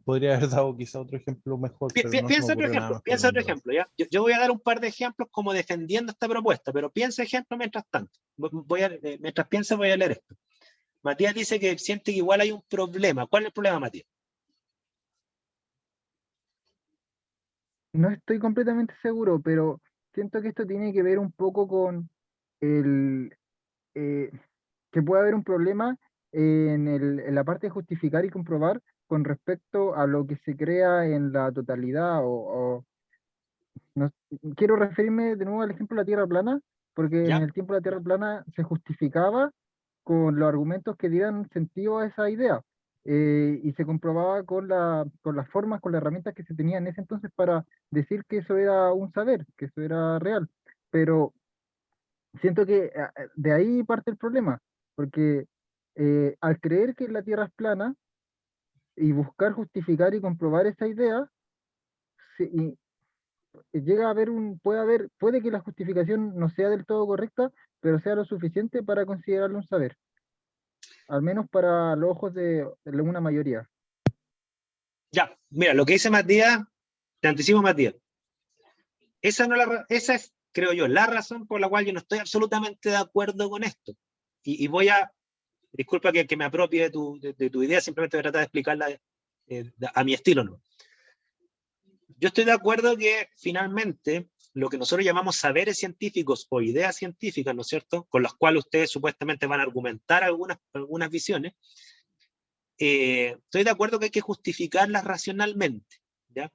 podría haber dado quizá otro ejemplo mejor, pero no se me ocurrió nada más por el momento. ¿ya? Yo voy a dar un par de ejemplos como defendiendo esta propuesta, pero piensa ejemplo mientras tanto. Mientras piensa voy a leer esto. Matías dice que siente que igual hay un problema. ¿Cuál es el problema, Matías? No estoy completamente seguro, pero siento que esto tiene que ver un poco con el eh, que puede haber un problema en la parte de justificar y comprobar con respecto a lo que se crea en la totalidad no- quiero referirme de nuevo al ejemplo de la Tierra plana, porque en ¿Ya? el tiempo de la Tierra plana se justificaba con los argumentos que dieran sentido a esa idea. Y se comprobaba con las formas, con las herramientas que se tenían en ese entonces para decir que eso era un saber, que eso era real. Pero siento que de ahí parte el problema, porque al creer que la Tierra es plana y buscar justificar y comprobar esa idea, y llega a haber puede que la justificación no sea del todo correcta, pero sea lo suficiente para considerarlo un saber, al menos para los ojos de una mayoría. Ya, mira, lo que dice Matías, te anticipo, Matías. Esa es, creo yo, la razón por la cual yo no estoy absolutamente de acuerdo con esto. Y voy a, disculpa que me apropie de tu idea, simplemente voy a tratar de explicarla a mi estilo, ¿no? Yo estoy de acuerdo que finalmente lo que nosotros llamamos saberes científicos o ideas científicas, ¿no es cierto?, con las cuales ustedes supuestamente van a argumentar algunas visiones, estoy de acuerdo que hay que justificarlas racionalmente, ¿ya?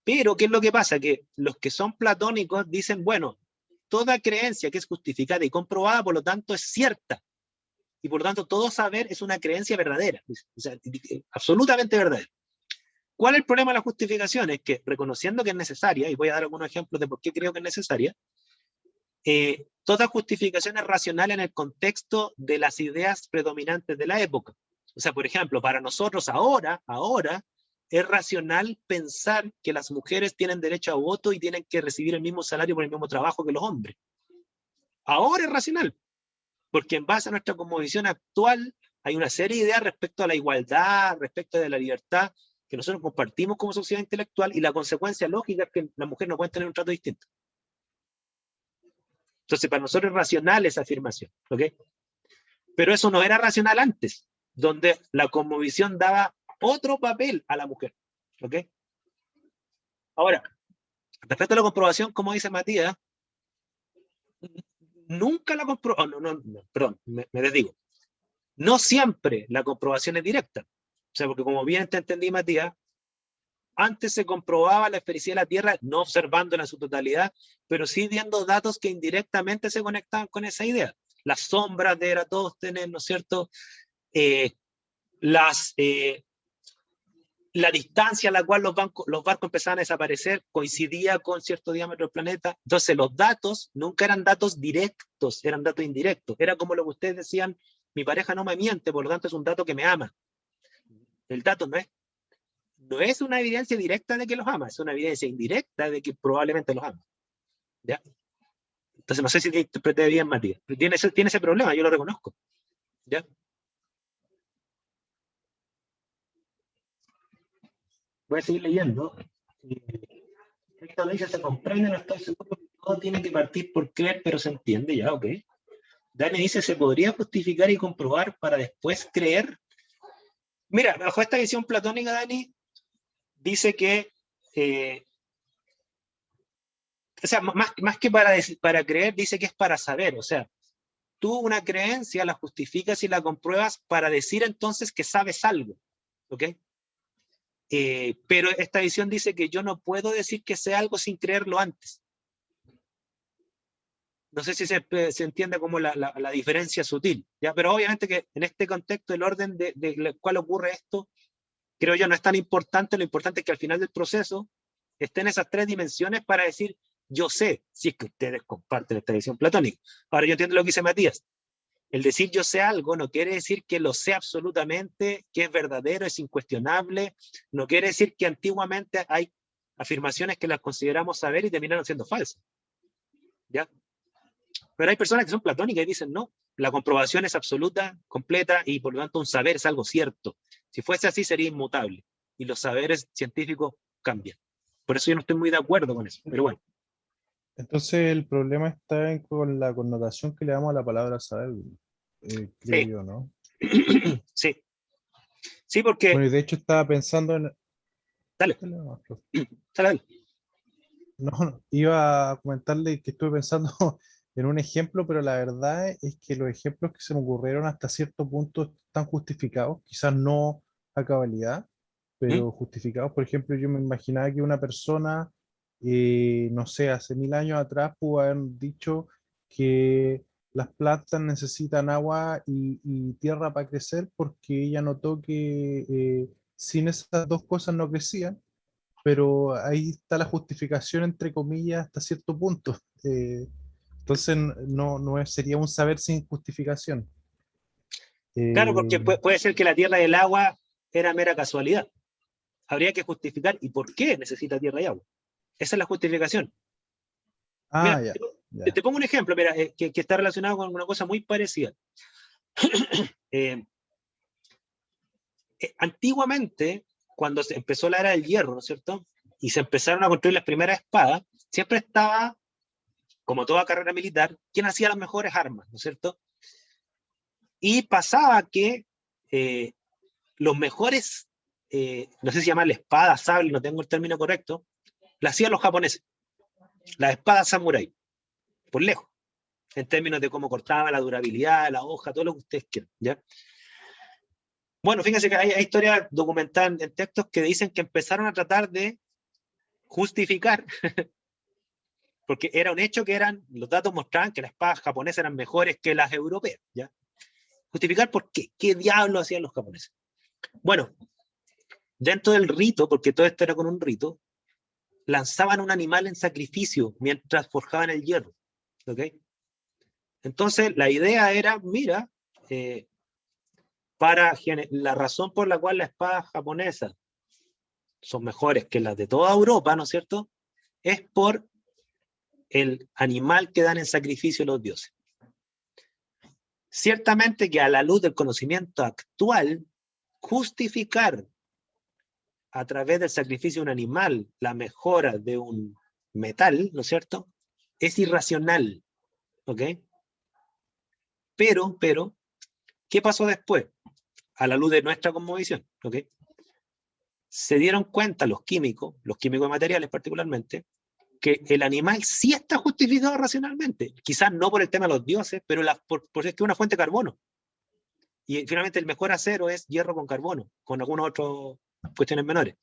Pero, ¿qué es lo que pasa? Que los que son platónicos dicen, bueno, toda creencia que es justificada y comprobada, por lo tanto, es cierta. Y por lo tanto, todo saber es una creencia verdadera, o sea, absolutamente verdadera. ¿Cuál es el problema de la justificación? Es que reconociendo que es necesaria, y voy a dar algunos ejemplos de por qué creo que es necesaria, toda justificación es racional en el contexto de las ideas predominantes de la época. O sea, por ejemplo, para nosotros ahora, es racional pensar que las mujeres tienen derecho a voto y tienen que recibir el mismo salario por el mismo trabajo que los hombres. Ahora es racional, porque en base a nuestra cosmovisión actual hay una serie de ideas respecto a la igualdad, respecto de la libertad, que nosotros compartimos como sociedad intelectual, y la consecuencia lógica es que la mujer no puede tener un trato distinto. Entonces, para nosotros es racional esa afirmación, ¿ok? Pero eso no era racional antes, donde la cosmovisión daba otro papel a la mujer, ¿ok? Ahora, respecto a la comprobación, como dice Matías, nunca la comprobación, perdón, me desdigo. No siempre la comprobación es directa. O sea, porque como bien te entendí, Matías, antes se comprobaba la esfericidad de la Tierra, no observándola en su totalidad, pero sí viendo datos que indirectamente se conectaban con esa idea. Las sombras de Eratóstenes, ¿no es cierto? Eh, la distancia a la cual los barcos empezaban a desaparecer coincidía con cierto diámetro del planeta. Entonces los datos nunca eran datos directos, eran datos indirectos. Era como lo que ustedes decían, mi pareja no me miente, por lo tanto es un dato que me ama. El dato no es una evidencia directa de que los ama, es una evidencia indirecta de que probablemente los ama. ¿Ya? Entonces no sé si te interpreté bien, Matías. Tiene ese problema, yo lo reconozco. ¿Ya? Voy a seguir leyendo. Esto dice, se comprende, no estoy seguro que todo tiene que partir por creer, pero se entiende, ya, ok. Dani dice, ¿se podría justificar y comprobar para después creer? Mira, bajo esta visión platónica, Dani, dice que, o sea, más que para creer, dice que es para saber. O sea, tú una creencia la justificas y la compruebas para decir entonces que sabes algo. ¿Ok? Pero esta visión dice que yo no puedo decir que sé algo sin creerlo antes. No sé si se entiende como la diferencia sutil, ¿ya? Pero obviamente que en este contexto el orden del cual ocurre esto, creo yo, no es tan importante. Lo importante es que al final del proceso estén esas tres dimensiones para decir yo sé, si es que ustedes comparten esta visión platónica. Ahora yo entiendo lo que dice Matías. El decir yo sé algo no quiere decir que lo sé absolutamente, que es verdadero, es incuestionable. No quiere decir que antiguamente hay afirmaciones que las consideramos saber y terminaron siendo falsas, ¿ya? Pero hay personas que son platónicas y dicen no, la comprobación es absoluta, completa, y por lo tanto un saber es algo cierto. Si fuese así sería inmutable, y los saberes científicos cambian. Por eso yo no estoy muy de acuerdo con eso, pero bueno. Entonces el problema está con la connotación que le damos a la palabra saber, creo Sí. yo, ¿no? Sí. Sí, porque... Bueno, y de hecho estaba pensando en... Dale, Dale nomás, profe. dale. No, iba a comentarle que estuve pensando en un ejemplo, pero la verdad es que los ejemplos que se me ocurrieron hasta cierto punto están justificados, quizás no a cabalidad, ¿Mm? pero justificados. Por ejemplo, yo me imaginaba que una persona, no sé, hace 1000 años atrás pudo haber dicho que las plantas necesitan agua y tierra para crecer porque ella notó que sin esas dos cosas no crecían, pero ahí está la justificación entre comillas hasta cierto punto. Entonces sería un saber sin justificación. Claro, porque Eh, puede ser que la tierra y el agua era mera casualidad. Habría que justificar y por qué necesita tierra y agua. Esa es la justificación. Mira, ya, te, ya. te pongo un ejemplo, mira, que está relacionado con una cosa muy parecida. Antiguamente, cuando se empezó la era del hierro, ¿no es cierto? Y se empezaron a construir las primeras espadas, siempre estaba, como toda carrera militar, quien hacía las mejores armas, ¿no es cierto? Y pasaba que los mejores, no sé si llamarle espada, sable, no tengo el término correcto, la hacían los japoneses, las espadas samurái, por lejos, en términos de cómo cortaban, la durabilidad, la hoja, todo lo que ustedes quieran, ¿ya? Bueno, fíjense que hay historias documentadas en textos que dicen que empezaron a tratar de justificar, porque era un hecho que los datos mostraban que las espadas japonesas eran mejores que las europeas, ¿ya? Justificar por qué diablo hacían los japoneses. Bueno, dentro del rito, porque todo esto era con un rito, lanzaban un animal en sacrificio mientras forjaban el hierro, ¿ok? Entonces la idea era, mira, la razón por la cual las espadas japonesas son mejores que las de toda Europa, ¿no es cierto?, es por el animal que dan en sacrificio los dioses. Ciertamente que a la luz del conocimiento actual, justificar a través del sacrificio de un animal la mejora de un metal, ¿no es cierto?, es irracional, ¿ok? Pero, ¿qué pasó después? A la luz de nuestra cosmovisión, ¿ok? Se dieron cuenta los químicos de materiales particularmente, que el animal sí está justificado racionalmente. Quizás no por el tema de los dioses, pero por es que es una fuente de carbono. Y finalmente el mejor acero es hierro con carbono, con algunas otras cuestiones menores.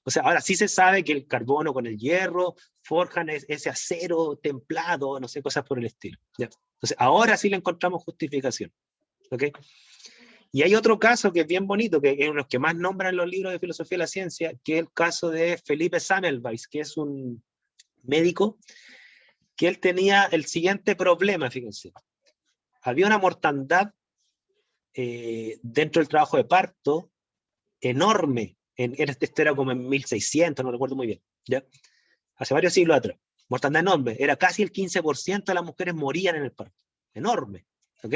O sea, ahora sí se sabe que el carbono con el hierro forjan ese acero templado, no sé, cosas por el estilo, ¿ya? Entonces, ahora sí le encontramos justificación, ¿ok? Y hay otro caso que es bien bonito, que es uno de los que más nombran en los libros de filosofía de la ciencia, que es el caso de Felipe Semmelweis, que es un médico, que él tenía el siguiente problema, fíjense. Había una mortandad dentro del trabajo de parto enorme. Esto era como en 1600, no recuerdo muy bien, ¿ya? Hace varios siglos atrás. Mortandad enorme. Era casi el 15% de las mujeres morían en el parto. Enorme. ¿Ok?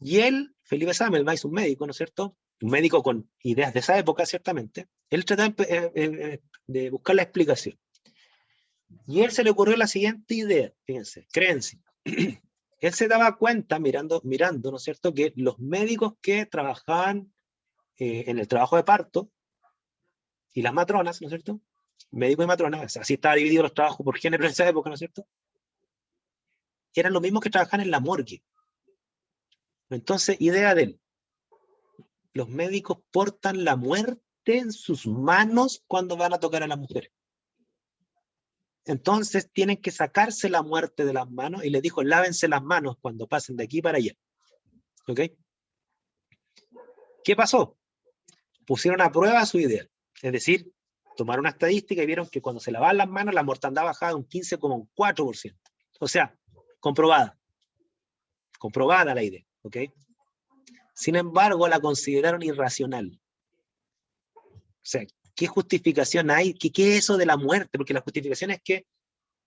Y él, Felipe Semmelweis, un médico, ¿no es cierto? Un médico con ideas de esa época, ciertamente. Él trató de buscar la explicación. Y a él se le ocurrió la siguiente idea, fíjense, creencia. él se daba cuenta, mirando, ¿no es cierto?, que los médicos que trabajaban en el trabajo de parto, y las matronas, ¿no es cierto?, médicos y matronas, así estaba dividido los trabajos por género en esa época, ¿no es cierto?, eran los mismos que trabajaban en la morgue. Entonces, idea de él, los médicos portan la muerte en sus manos cuando van a tocar a las mujeres. Entonces tienen que sacarse la muerte de las manos, y les dijo, lávense las manos cuando pasen de aquí para allá. ¿Ok? ¿Qué pasó? Pusieron a prueba su idea. Es decir, tomaron una estadística y vieron que cuando se lavaban las manos, la mortandad bajaba un 15,4%. O sea, comprobada. Comprobada la idea. ¿Ok? Sin embargo, la consideraron irracional. O sea, ¿qué justificación hay? ¿Qué es eso de la muerte? Porque la justificación es que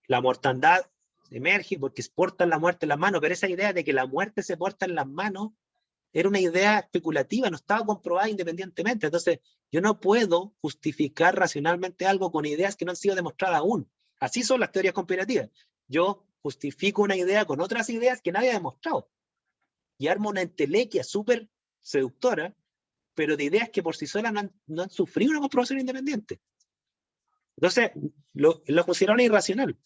la mortandad emerge porque portan la muerte en las manos, pero esa idea de que la muerte se porta en las manos era una idea especulativa, no estaba comprobada independientemente. Entonces, yo no puedo justificar racionalmente algo con ideas que no han sido demostradas aún. Así son las teorías conspirativas. Yo justifico una idea con otras ideas que nadie ha demostrado. Y armo una entelequia súper seductora, pero de ideas que por sí solas no han sufrido una comprobación independiente. Entonces, lo consideraron irracional.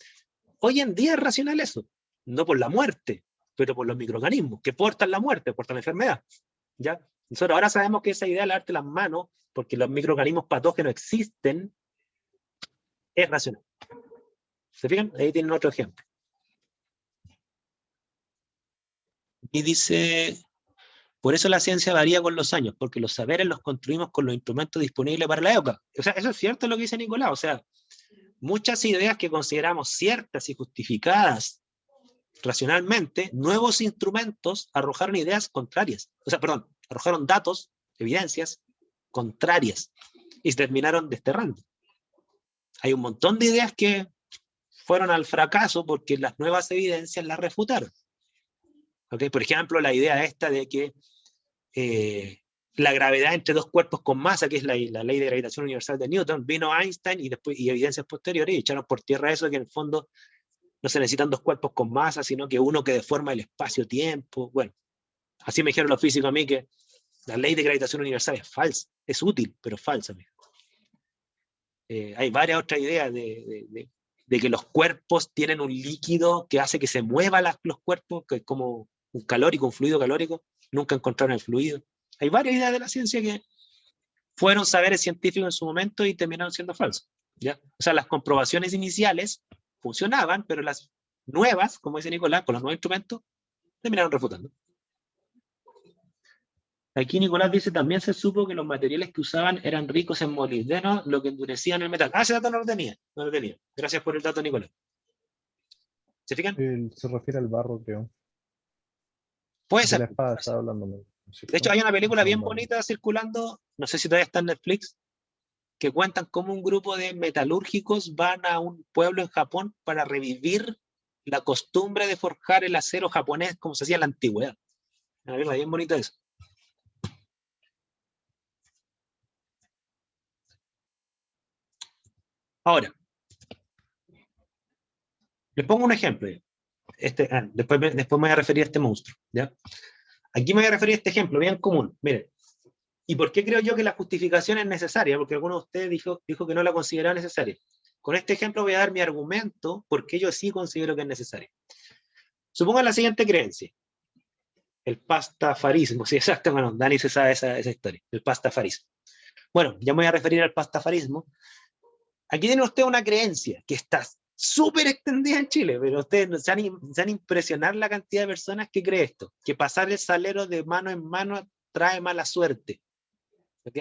Hoy en día es racional eso, no por la muerte, pero por los microorganismos que portan la muerte, portan la enfermedad. ¿Ya? Nosotros ahora sabemos que esa idea de lavarte las manos, porque los microorganismos patógenos existen, es racional. ¿Se fijan? Ahí tienen otro ejemplo. Y dice, por eso la ciencia varía con los años, porque los saberes los construimos con los instrumentos disponibles para la época. O sea, eso es cierto lo que dice Nicolás. O sea, muchas ideas que consideramos ciertas y justificadas racionalmente, nuevos instrumentos arrojaron ideas contrarias. O sea, perdón, arrojaron datos, evidencias contrarias y se terminaron desterrando. Hay un montón de ideas que fueron al fracaso porque las nuevas evidencias las refutaron. ¿Okay? Por ejemplo, la idea esta de que la gravedad entre dos cuerpos con masa, que es la ley de gravitación universal de Newton, vino Einstein y evidencias posteriores y echaron por tierra eso, que en el fondo no se necesitan dos cuerpos con masa, sino que uno que deforma el espacio-tiempo. Bueno, así me dijeron los físicos a mí que la ley de gravitación universal es falsa, es útil, pero falsa. Hay varias otras ideas de que los cuerpos tienen un líquido que hace que se muevan los cuerpos, que es como un calórico, un fluido calórico. Nunca encontraron el fluido. Hay varias ideas de la ciencia que fueron saberes científicos en su momento y terminaron siendo falsos. ¿Ya? O sea, las comprobaciones iniciales funcionaban, pero las nuevas, como dice Nicolás, con los nuevos instrumentos, terminaron refutando. Aquí Nicolás dice, también se supo que los materiales que usaban eran ricos en molibdeno, lo que endurecían el metal. Ah, ese dato no lo tenía. Gracias por el dato, Nicolás. ¿Se fijan? Se refiere al barro, creo. Puede De ser. la espada estaba hablando. De hecho, hay una película bien bonita circulando, no sé si todavía está en Netflix, que cuentan cómo un grupo de metalúrgicos van a un pueblo en Japón para revivir la costumbre de forjar el acero japonés como se hacía en la antigüedad. Una película bien bonita eso. Ahora, les pongo un ejemplo. Después me voy a referir a este monstruo. ¿Ya? Aquí me voy a referir a este ejemplo bien común. Miren, ¿y por qué creo yo que la justificación es necesaria? Porque alguno de ustedes dijo que no la consideraba necesaria. Con este ejemplo voy a dar mi argumento porque yo sí considero que es necesario. Supongan la siguiente creencia. El pastafarismo. Sí, exacto, bueno, Dani se sabe esa historia. El pastafarismo. Bueno, ya me voy a referir al pastafarismo. Aquí tiene usted una creencia que está súper extendida en Chile, pero ustedes se han impresionar la cantidad de personas que cree esto, que pasar el salero de mano en mano trae mala suerte. ¿Ok?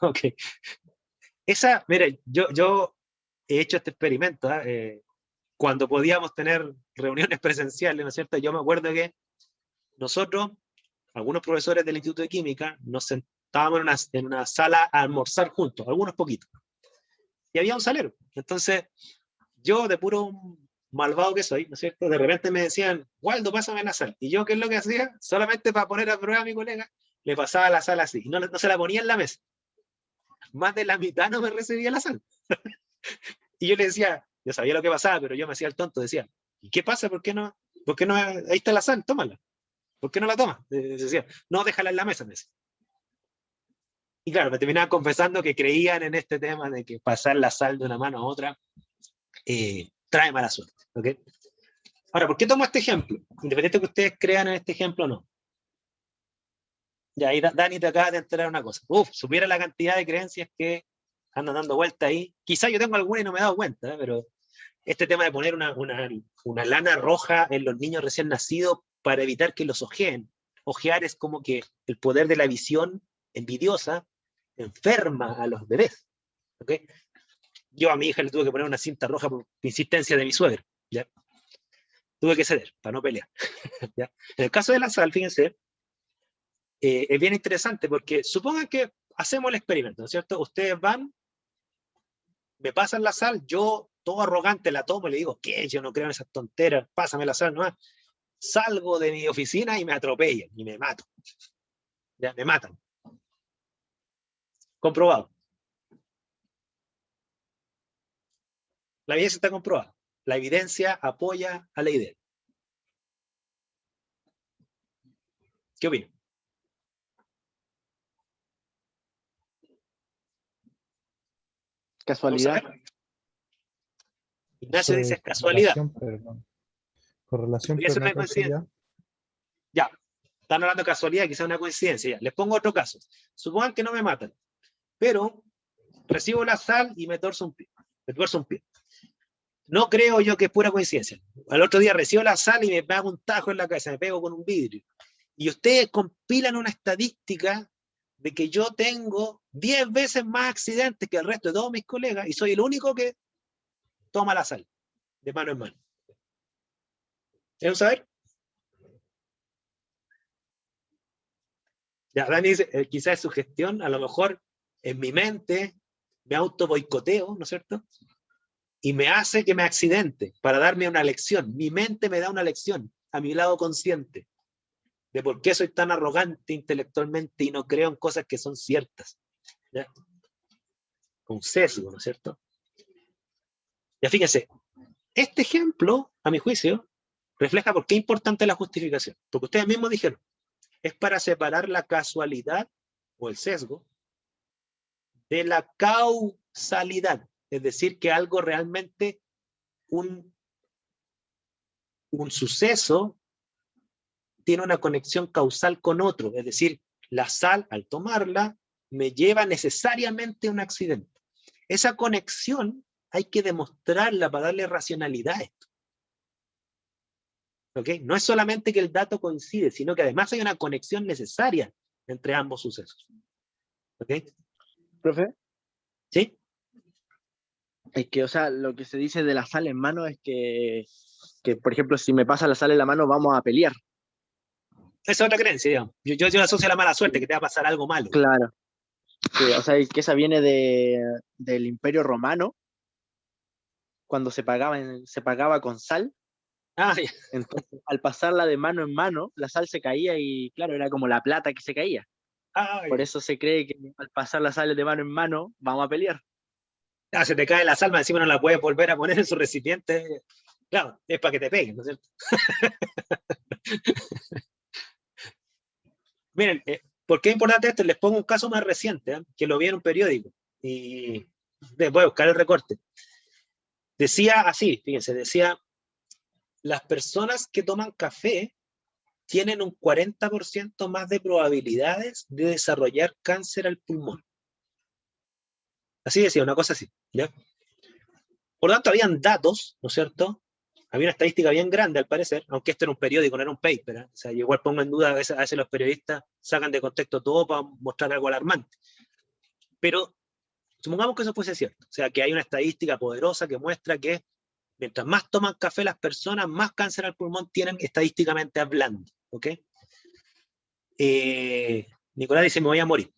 Ok. Esa, mire, yo he hecho este experimento, cuando podíamos tener reuniones presenciales, ¿no es cierto? Yo me acuerdo que nosotros, algunos profesores del Instituto de Química, nos sentábamos en una sala a almorzar juntos, algunos poquitos. Y había un salero. Entonces, yo de puro malvado que soy, ¿no es cierto? De repente me decían, Waldo, pásame la sal. Y yo, ¿qué es lo que hacía? Solamente para poner a prueba a mi colega, le pasaba la sal así. Y no se la ponía en la mesa. Más de la mitad no me recibía la sal. Y yo le decía, Yo sabía lo que pasaba, pero yo me hacía el tonto, decía, ¿y qué pasa? ¿Por qué no? Ahí está la sal, tómala. ¿Por qué no la tomas? Decía, no, déjala en la mesa, me decía. Y claro, me terminaban confesando que creían en este tema de que pasar la sal de una mano a otra trae mala suerte. ¿Okay? Ahora, ¿por qué tomo este ejemplo? Independiente de que ustedes crean en este ejemplo o no. Ya ahí Dani te acaba de enterar una cosa. Supiera la cantidad de creencias que andan dando vuelta ahí. Quizá yo tengo alguna y no me he dado cuenta, pero este tema de poner una lana roja en los niños recién nacidos para evitar que los ojeen. Ojear es como que el poder de la visión envidiosa enferma a los bebés. ¿Okay? Yo a mi hija le tuve que poner una cinta roja por insistencia de mi suegro. ¿Ya? Tuve que ceder para no pelear. ¿Ya? En el caso de la sal, fíjense, es bien interesante porque supongan que hacemos el experimento, ¿no es cierto? Ustedes van, me pasan la sal, yo todo arrogante la tomo y le digo, ¿qué? Yo no creo en esas tonteras, pásame la sal nomás. Salgo de mi oficina y me atropellan y me mato. Ya, me matan. Comprobado. La evidencia está comprobada. La evidencia apoya a la idea. ¿Qué opinan? Casualidad. Ignacio dice es casualidad. Correlación, Podría ser pero una no casualidad. Ya, están hablando de casualidad, quizás una coincidencia. Ya. Les pongo otro caso. Supongan que no me matan, pero recibo la sal y me tuerzo un pie. No creo yo que es pura coincidencia. Al otro día recibo la sal y me pego un tajo en la cabeza, me pego con un vidrio. Y ustedes compilan una estadística de que yo tengo 10 veces más accidentes que el resto de todos mis colegas y soy el único que toma la sal de mano en mano. ¿Quieren saber? Ya, Dani dice, quizás es su gestión, a lo mejor en mi mente me auto boicoteo, ¿no es cierto? Y me hace que me accidente para darme una lección. Mi mente me da una lección a mi lado consciente de por qué soy tan arrogante intelectualmente y no creo en cosas que son ciertas. ¿Ya? Con sesgo, ¿no es cierto? Ya fíjense, este ejemplo, a mi juicio, refleja por qué es importante la justificación. Porque ustedes mismos dijeron, es para separar la casualidad o el sesgo de la causalidad. Es decir, que algo realmente, un suceso, tiene una conexión causal con otro. Es decir, la sal, al tomarla, me lleva necesariamente a un accidente. Esa conexión hay que demostrarla para darle racionalidad a esto. ¿Okay? No es solamente que el dato coincide, sino que además hay una conexión necesaria entre ambos sucesos. ¿Okay? ¿Profe? ¿Sí? Es que, o sea, lo que se dice de la sal en mano es que, por ejemplo, si me pasa la sal en la mano, vamos a pelear. Esa es otra creencia, digamos. Yo asocio a la mala suerte, que te va a pasar algo malo. Claro. Sí, o sea, que esa viene del Imperio Romano, cuando se pagaba con sal. Ah, ya. Entonces, al pasarla de mano en mano, la sal se caía y, claro, era como la plata que se caía. Por eso se cree que al pasar la sal de mano en mano, vamos a pelear. Ah, se te cae la sal, encima no la puedes volver a poner en su recipiente. Claro, es para que te peguen, ¿no es cierto? Miren, ¿por qué es importante esto? Les pongo un caso más reciente, que lo vi en un periódico, y voy a buscar el recorte. Decía así, fíjense, decía, las personas que toman café tienen un 40% más de probabilidades de desarrollar cáncer al pulmón. Así decía, una cosa así, ¿ya? Por lo tanto, habían datos, ¿no es cierto? Había una estadística bien grande, al parecer, aunque esto era un periódico, no era un paper, ¿eh? O sea, yo igual pongo en duda, a veces los periodistas sacan de contexto todo para mostrar algo alarmante. Pero supongamos que eso fuese cierto, o sea, que hay una estadística poderosa que muestra que mientras más toman café las personas, más cáncer al pulmón tienen estadísticamente hablando, ¿ok? Nicolás dice, me voy a morir.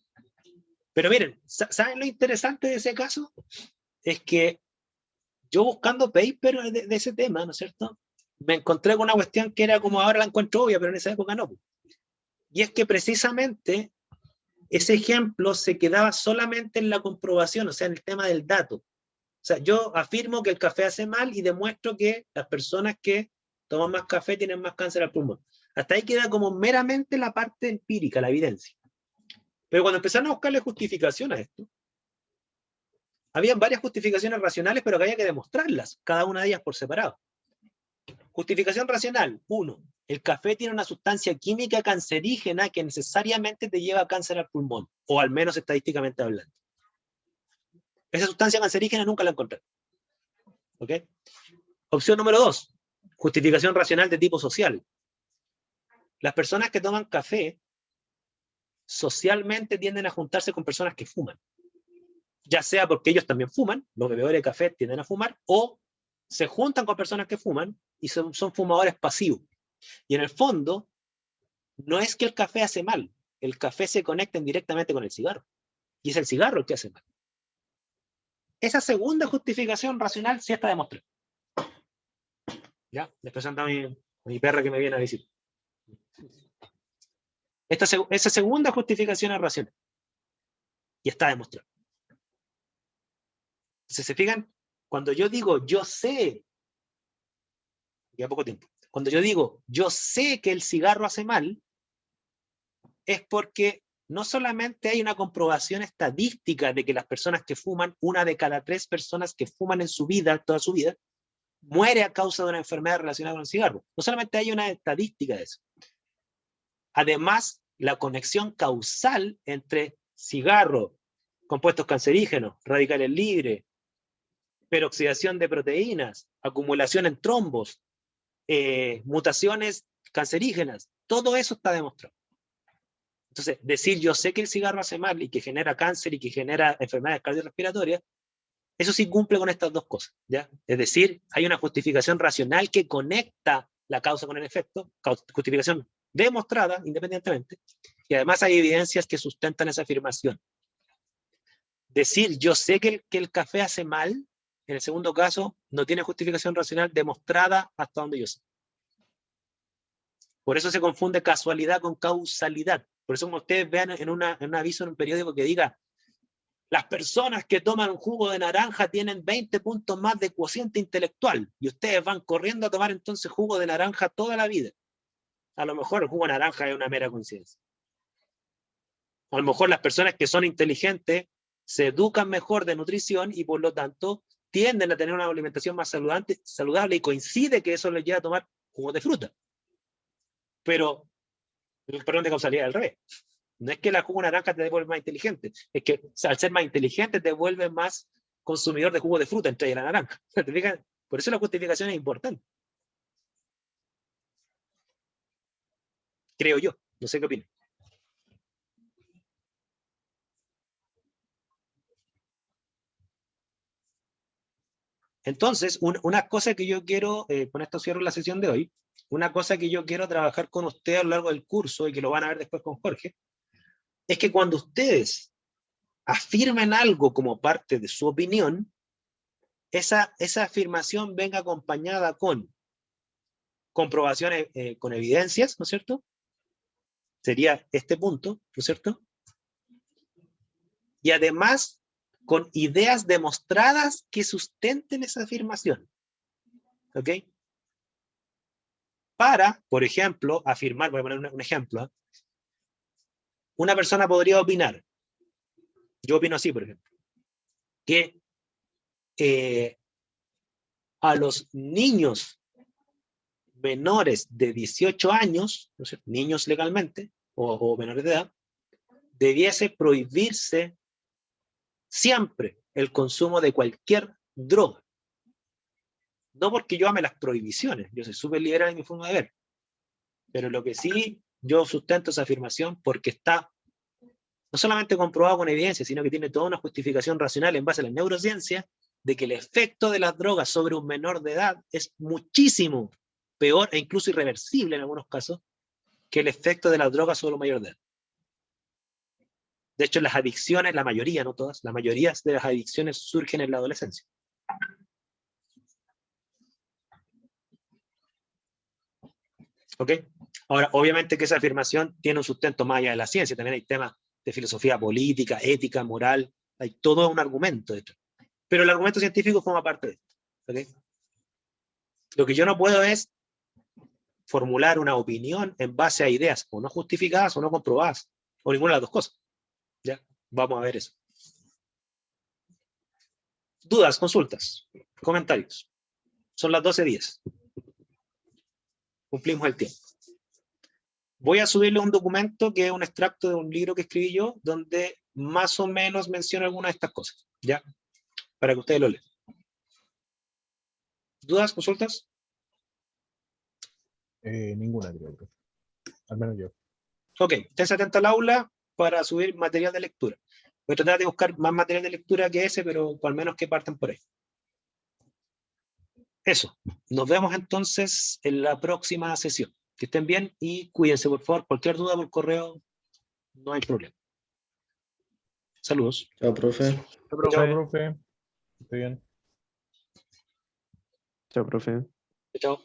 Pero miren, ¿saben lo interesante de ese caso? Es que yo buscando papers de ese tema, ¿no es cierto? Me encontré con una cuestión que era como ahora la encuentro obvia, pero en esa época no. Y es que precisamente ese ejemplo se quedaba solamente en la comprobación, o sea, en el tema del dato. O sea, yo afirmo que el café hace mal y demuestro que las personas que toman más café tienen más cáncer al pulmón. Hasta ahí queda como meramente la parte empírica, la evidencia. Pero cuando empezaron a buscarle justificación a esto, habían varias justificaciones racionales, pero que había que demostrarlas, cada una de ellas por separado. Justificación racional, 1. El café tiene una sustancia química cancerígena que necesariamente te lleva a cáncer al pulmón, o al menos estadísticamente hablando. Esa sustancia cancerígena nunca la encontré. ¿Ok? Opción número 2. Justificación racional de tipo social. Las personas que toman café socialmente tienden a juntarse con personas que fuman. Ya sea porque ellos también fuman, los bebedores de café tienden a fumar, o se juntan con personas que fuman y son fumadores pasivos. Y en el fondo, no es que el café hace mal, el café se conecta directamente con el cigarro. Y es el cigarro el que hace mal. Esa segunda justificación racional sí está demostrada. Ya, les presento a mi perra que me viene a visitar. Esa segunda justificación es racional. Y está demostrada. Entonces, ¿se fijan? Cuando yo digo, yo sé, ya poco tiempo, cuando yo digo, yo sé que el cigarro hace mal, es porque no solamente hay una comprobación estadística de que las personas que fuman, 1 de cada 3 personas que fuman en su vida, toda su vida, muere a causa de una enfermedad relacionada con el cigarro. No solamente hay una estadística de eso. Además, la conexión causal entre cigarro, compuestos cancerígenos, radicales libres, peroxidación de proteínas, acumulación en trombos, mutaciones cancerígenas, todo eso está demostrado. Entonces, decir yo sé que el cigarro hace mal y que genera cáncer y que genera enfermedades cardiorrespiratorias, eso sí cumple con estas dos cosas, ¿ya? Es decir, hay una justificación racional que conecta la causa con el efecto, justificación demostrada independientemente, y además hay evidencias que sustentan esa afirmación. Decir yo sé que el café hace mal, en el segundo caso, no tiene justificación racional demostrada hasta donde yo sé. Por eso se confunde casualidad con causalidad. Por eso, como ustedes vean en un aviso en un periódico que diga las personas que toman un jugo de naranja tienen 20 puntos más de cociente intelectual, y ustedes van corriendo a tomar entonces jugo de naranja toda la vida. A lo mejor el jugo de naranja es una mera coincidencia. A lo mejor las personas que son inteligentes se educan mejor de nutrición y por lo tanto tienden a tener una alimentación más saludable y coincide que eso les lleva a tomar jugos de fruta. Pero el patrón de causalidad es al revés. No es que la jugo de naranja te devuelva más inteligente, es que al ser más inteligente te vuelve más consumidor de jugo de fruta, entre la naranja. Por eso la justificación es importante. Creo yo, no sé qué opinan. Entonces, una cosa que yo quiero, con esto cierro la sesión de hoy, una cosa que yo quiero trabajar con ustedes a lo largo del curso y que lo van a ver después con Jorge, es que cuando ustedes afirmen algo como parte de su opinión, esa afirmación venga acompañada con comprobaciones, con evidencias, ¿no es cierto? Sería este punto, ¿no es cierto? Y además con ideas demostradas que sustenten esa afirmación. ¿Ok? Para, por ejemplo, afirmar, voy a poner un ejemplo, ¿eh? Una persona podría opinar, yo opino así, por ejemplo, que a los niños menores de 18 años, ¿no es cierto? Niños legalmente, o menores de edad, debiese prohibirse siempre el consumo de cualquier droga. No porque yo ame las prohibiciones, yo soy súper liberal en mi forma de ver, pero lo que sí yo sustento esa afirmación porque está no solamente comprobado con evidencia, sino que tiene toda una justificación racional en base a la neurociencia de que el efecto de las drogas sobre un menor de edad es muchísimo peor e incluso irreversible en algunos casos que el efecto de las drogas sobre un mayor de edad. De hecho, las adicciones, la mayoría, no todas, la mayoría de las adicciones surgen en la adolescencia. ¿Ok? Ahora, obviamente que esa afirmación tiene un sustento más allá de la ciencia, también hay temas de filosofía política, ética, moral, hay todo un argumento de esto. Pero el argumento científico forma parte de esto. ¿Ok? Lo que yo no puedo es formular una opinión en base a ideas o no justificadas o no comprobadas, o ninguna de las dos cosas. ¿Ya? Vamos a ver eso. Dudas, consultas, comentarios. Son las 12:10. Cumplimos el tiempo. Voy a subirle un documento que es un extracto de un libro que escribí yo, donde más o menos menciona algunas de estas cosas, ¿ya? Para que ustedes lo lean. ¿Dudas, consultas? Ninguna, creo que. Al menos yo. Ok, esténse atentos al aula para subir material de lectura. Voy a tratar de buscar más material de lectura que ese, pero al menos que partan por ahí. Eso. Nos vemos entonces en la próxima sesión. Que estén bien y cuídense, por favor. Cualquier duda por correo, no hay problema. Saludos. Chao, profe. Chao, profe. Esté bien. Chao, profe. Chao.